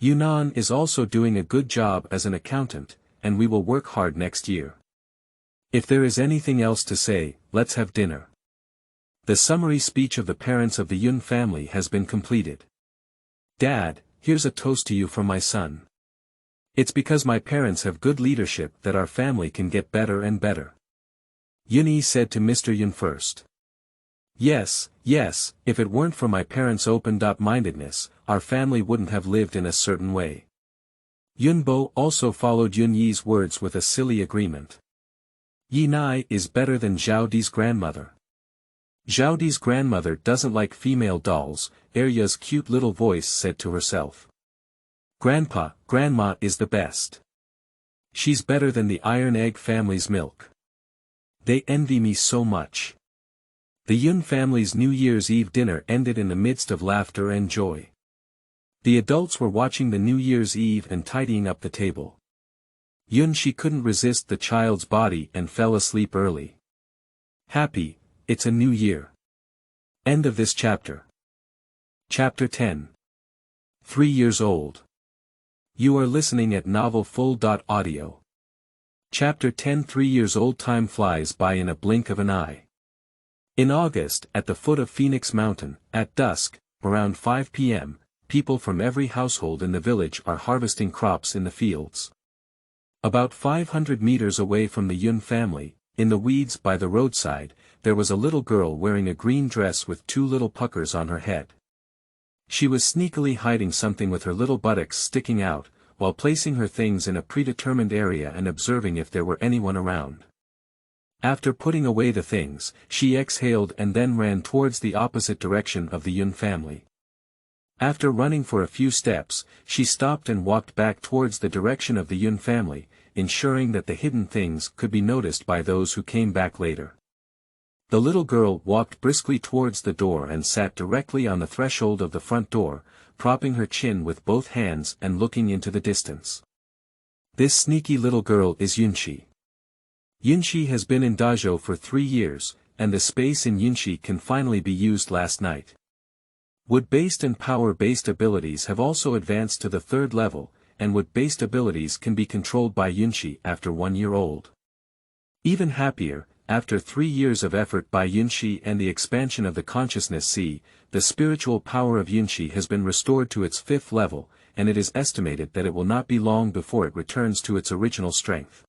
Yunan is also doing a good job as an accountant, and we will work hard next year. If there is anything else to say, let's have dinner. The summary speech of the parents of the Yun family has been completed. Dad, here's a toast to you from my son. It's because my parents have good leadership that our family can get better and better. Yunyi said to Mr. Yun first. Yes, if it weren't for my parents' open-mindedness, our family wouldn't have lived in a certain way. Yunbo also followed Yunyi's words with a silly agreement. Yinai is better than Zhaodi's grandmother. Zhaodi's grandmother doesn't like female dolls, Arya's cute little voice said to herself. Grandpa, Grandma is the best. She's better than the Iron Egg family's milk. They envy me so much. The Yun family's New Year's Eve dinner ended in the midst of laughter and joy. The adults were watching the New Year's Eve and tidying up the table. Yunxi couldn't resist the child's body and fell asleep early. Happy, it's a new year. End of this chapter. Chapter 10. 3 years old. You are listening at novelfull.audio. Chapter 10. 3 years old. Time flies by in a blink of an eye. In August, at the foot of Phoenix Mountain, at dusk, around 5 p.m., people from every household in the village are harvesting crops in the fields. About 500 meters away from the Yun family, in the weeds by the roadside, there was a little girl wearing a green dress with 2 little puckers on her head. She was sneakily hiding something with her little buttocks sticking out, while placing her things in a predetermined area and observing if there were anyone around. After putting away the things, she exhaled and then ran towards the opposite direction of the Yun family. After running for a few steps, she stopped and walked back towards the direction of the Yun family, ensuring that the hidden things could be noticed by those who came back later. The little girl walked briskly towards the door and sat directly on the threshold of the front door, propping her chin with both hands and looking into the distance. This sneaky little girl is Yunxi. Yunxi has been in dojo for 3 years, and the space in Yunxi can finally be used last night. Wood-based and power-based abilities have also advanced to the 3rd level, and wood-based abilities can be controlled by Yunxi after 1 year old. Even happier, after 3 years of effort by Yunxi and the expansion of the consciousness sea, the spiritual power of Yunxi has been restored to its 5th level, and it is estimated that it will not be long before it returns to its original strength.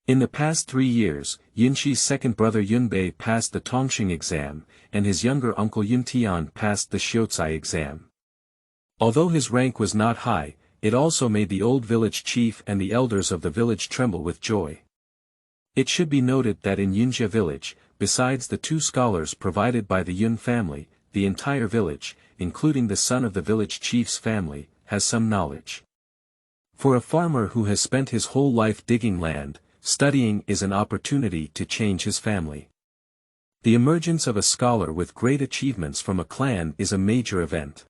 In the past 3 years, Yunxi's second brother Yunbei passed the Tongxing exam, and his younger uncle Yuntian passed the Xiuzai exam. Although his rank was not high, it also made the old village chief and the elders of the village tremble with joy. It should be noted that in Yunjia Village, besides the 2 scholars provided by the Yun family, the entire village, including the son of the village chief's family, has some knowledge. For a farmer who has spent his whole life digging land, studying is an opportunity to change his family. The emergence of a scholar with great achievements from a clan is a major event.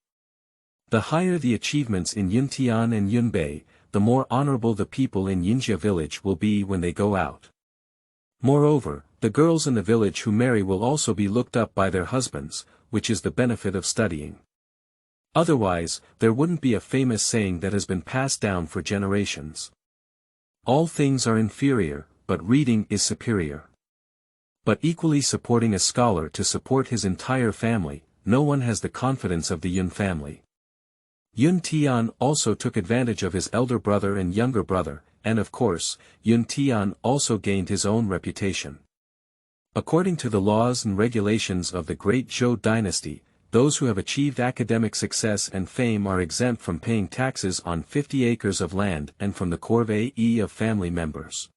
The higher the achievements in Yuntian and Yunbei, the more honorable the people in Yunjia Village will be when they go out. Moreover, the girls in the village who marry will also be looked up by their husbands, which is the benefit of studying. Otherwise, there wouldn't be a famous saying that has been passed down for generations. All things are inferior, but reading is superior. But equally supporting a scholar to support his entire family, no one has the confidence of the Yun family. Yun Tian also took advantage of his elder brother and younger brother, and of course, Yun Tian also gained his own reputation. According to the laws and regulations of the Great Zhou Dynasty, those who have achieved academic success and fame are exempt from paying taxes on 50 acres of land and from the corvée of family members.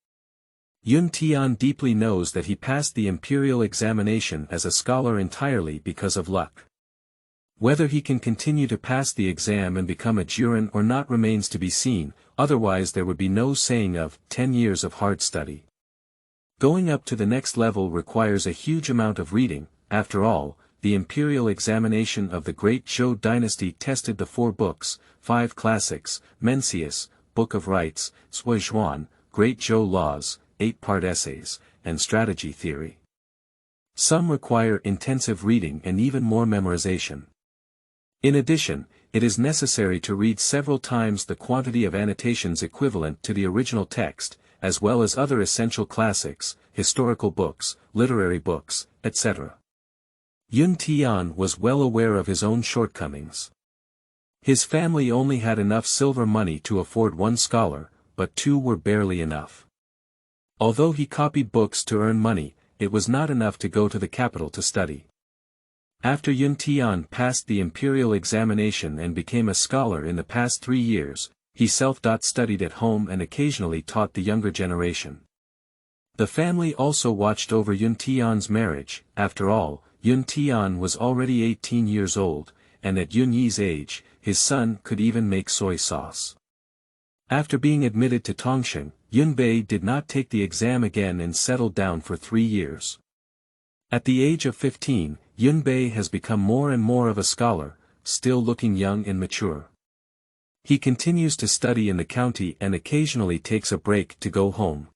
Yun Tian deeply knows that he passed the imperial examination as a scholar entirely because of luck. Whether he can continue to pass the exam and become a jurin or not remains to be seen, otherwise there would be no saying of 10 years of hard study. Going up to the next level requires a huge amount of reading. After all, the imperial examination of the Great Zhou Dynasty tested the 4 books, 5 classics, Mencius, Book of Rites, Suizhuan, Great Zhou Laws, 8-part essays, and strategy theory. Some require intensive reading and even more memorization. In addition, it is necessary to read several times the quantity of annotations equivalent to the original text, as well as other essential classics, historical books, literary books, etc. Yun Tian was well aware of his own shortcomings. His family only had enough silver money to afford 1 scholar, but 2 were barely enough. Although he copied books to earn money, it was not enough to go to the capital to study. After Yun Tian passed the imperial examination and became a scholar in the past 3 years, he self-studied at home and occasionally taught the younger generation. The family also watched over Yun Tian's marriage. After all, Yun Tian was already 18 years old, and at Yun Yi's age, his son could even make soy sauce. After being admitted to Tongxing, Yunbei did not take the exam again and settled down for 3 years. At the age of 15, Yunbei has become more and more of a scholar, still looking young and mature. He continues to study in the county and occasionally takes a break to go home.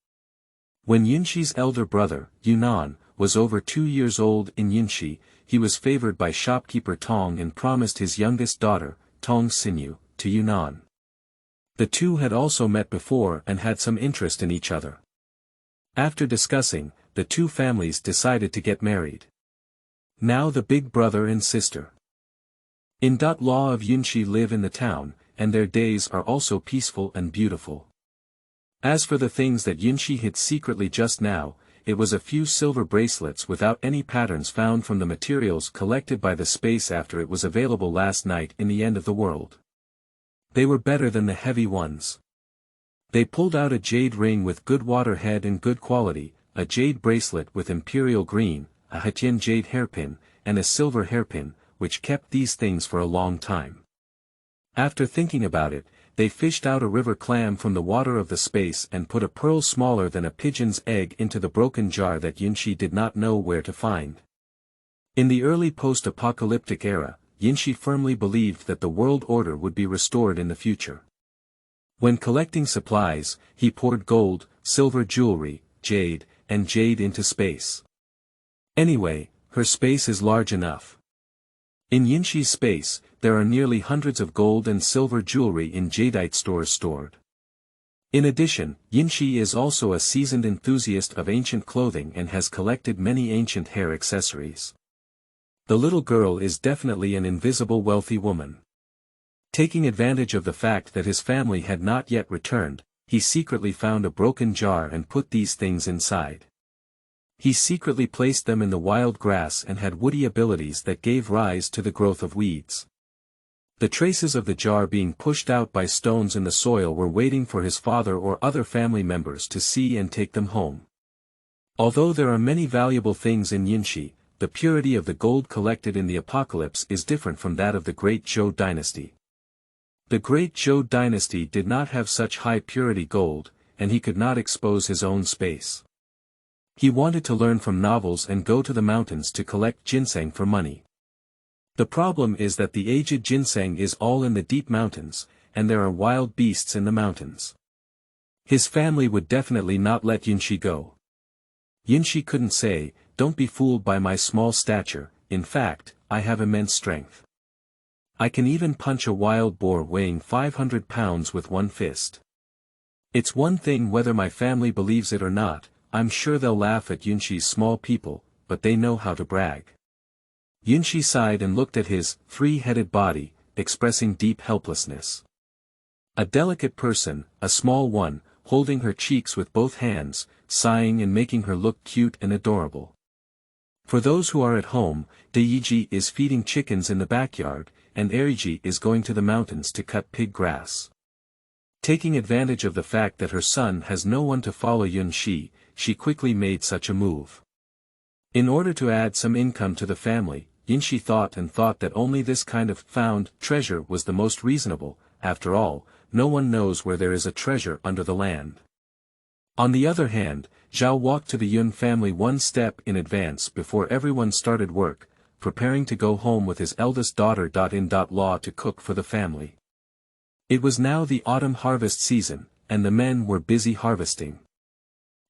When Yunxi's elder brother, Yunnan, was over 2 years old in Yunxi, he was favored by shopkeeper Tong and promised his youngest daughter, Tong Xinyu, to Yunnan. The two had also met before and had some interest in each other. After discussing, the two families decided to get married. Now the big brother and sister in-law of Yunxi live in the town, and their days are also peaceful and beautiful. As for the things that Yunxi hid secretly just now, it was a few silver bracelets without any patterns found from the materials collected by the space after it was available last night in the end of the world. They were better than the heavy ones. They pulled out a jade ring with good water head and good quality, a jade bracelet with imperial green, a Hetian jade hairpin, and a silver hairpin, which kept these things for a long time. After thinking about it, they fished out a river clam from the water of the space and put a pearl smaller than a pigeon's egg into the broken jar that Yunxi did not know where to find. In the early post-apocalyptic era, Yunxi firmly believed that the world order would be restored in the future. When collecting supplies, he poured gold, silver jewelry, jade, and jade into space. Anyway, her space is large enough. In Yunxi's space, there are nearly hundreds of gold and silver jewelry in jadeite stores stored. In addition, Yunxi is also a seasoned enthusiast of ancient clothing and has collected many ancient hair accessories. The little girl is definitely an invisible wealthy woman. Taking advantage of the fact that his family had not yet returned, he secretly found a broken jar and put these things inside. He secretly placed them in the wild grass and had woody abilities that gave rise to the growth of weeds. The traces of the jar being pushed out by stones in the soil were waiting for his father or other family members to see and take them home. Although there are many valuable things in Yunxi, the purity of the gold collected in the apocalypse is different from that of the Great Zhou Dynasty. The Great Zhou Dynasty did not have such high purity gold, and he could not expose his own space. He wanted to learn from novels and go to the mountains to collect ginseng for money. The problem is that the aged ginseng is all in the deep mountains, and there are wild beasts in the mountains. His family would definitely not let Yunxi go. Yunxi couldn't say, "Don't be fooled by my small stature, in fact, I have immense strength. I can even punch a wild boar weighing 500 pounds with one fist. It's one thing whether my family believes it or not, I'm sure they'll laugh at Yunxi's small people, but they know how to brag." Yunxi sighed and looked at his three-headed body, expressing deep helplessness. A delicate person, a small one, holding her cheeks with both hands, sighing and making her look cute and adorable. For those who are at home, Deiji is feeding chickens in the backyard, and Eriji is going to the mountains to cut pig grass. Taking advantage of the fact that her son has no one to follow Yunxi, she quickly made such a move. In order to add some income to the family, Yunxi thought that only this kind of found treasure was the most reasonable. After all, no one knows where there is a treasure under the land. On the other hand, Zhao walked to the Yun family one step in advance before everyone started work, preparing to go home with his eldest daughter in-law to cook for the family. It was now the autumn harvest season, and the men were busy harvesting.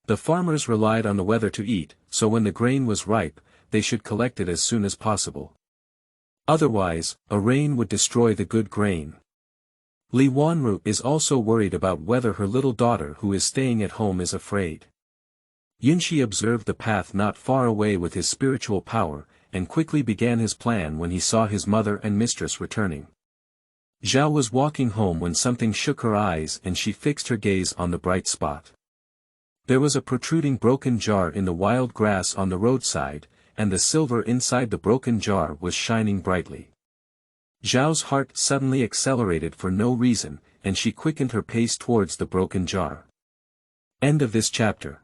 The farmers relied on the weather to eat, so when the grain was ripe, they should collect it as soon as possible. Otherwise, a rain would destroy the good grain. Li Wanru is also worried about whether her little daughter who is staying at home is afraid. Yunxi observed the path not far away with his spiritual power, and quickly began his plan when he saw his mother and mistress returning. Zhao was walking home when something shook her eyes and she fixed her gaze on the bright spot. There was a protruding broken jar in the wild grass on the roadside, and the silver inside the broken jar was shining brightly. Zhao's heart suddenly accelerated for no reason, and she quickened her pace towards the broken jar. End of this chapter.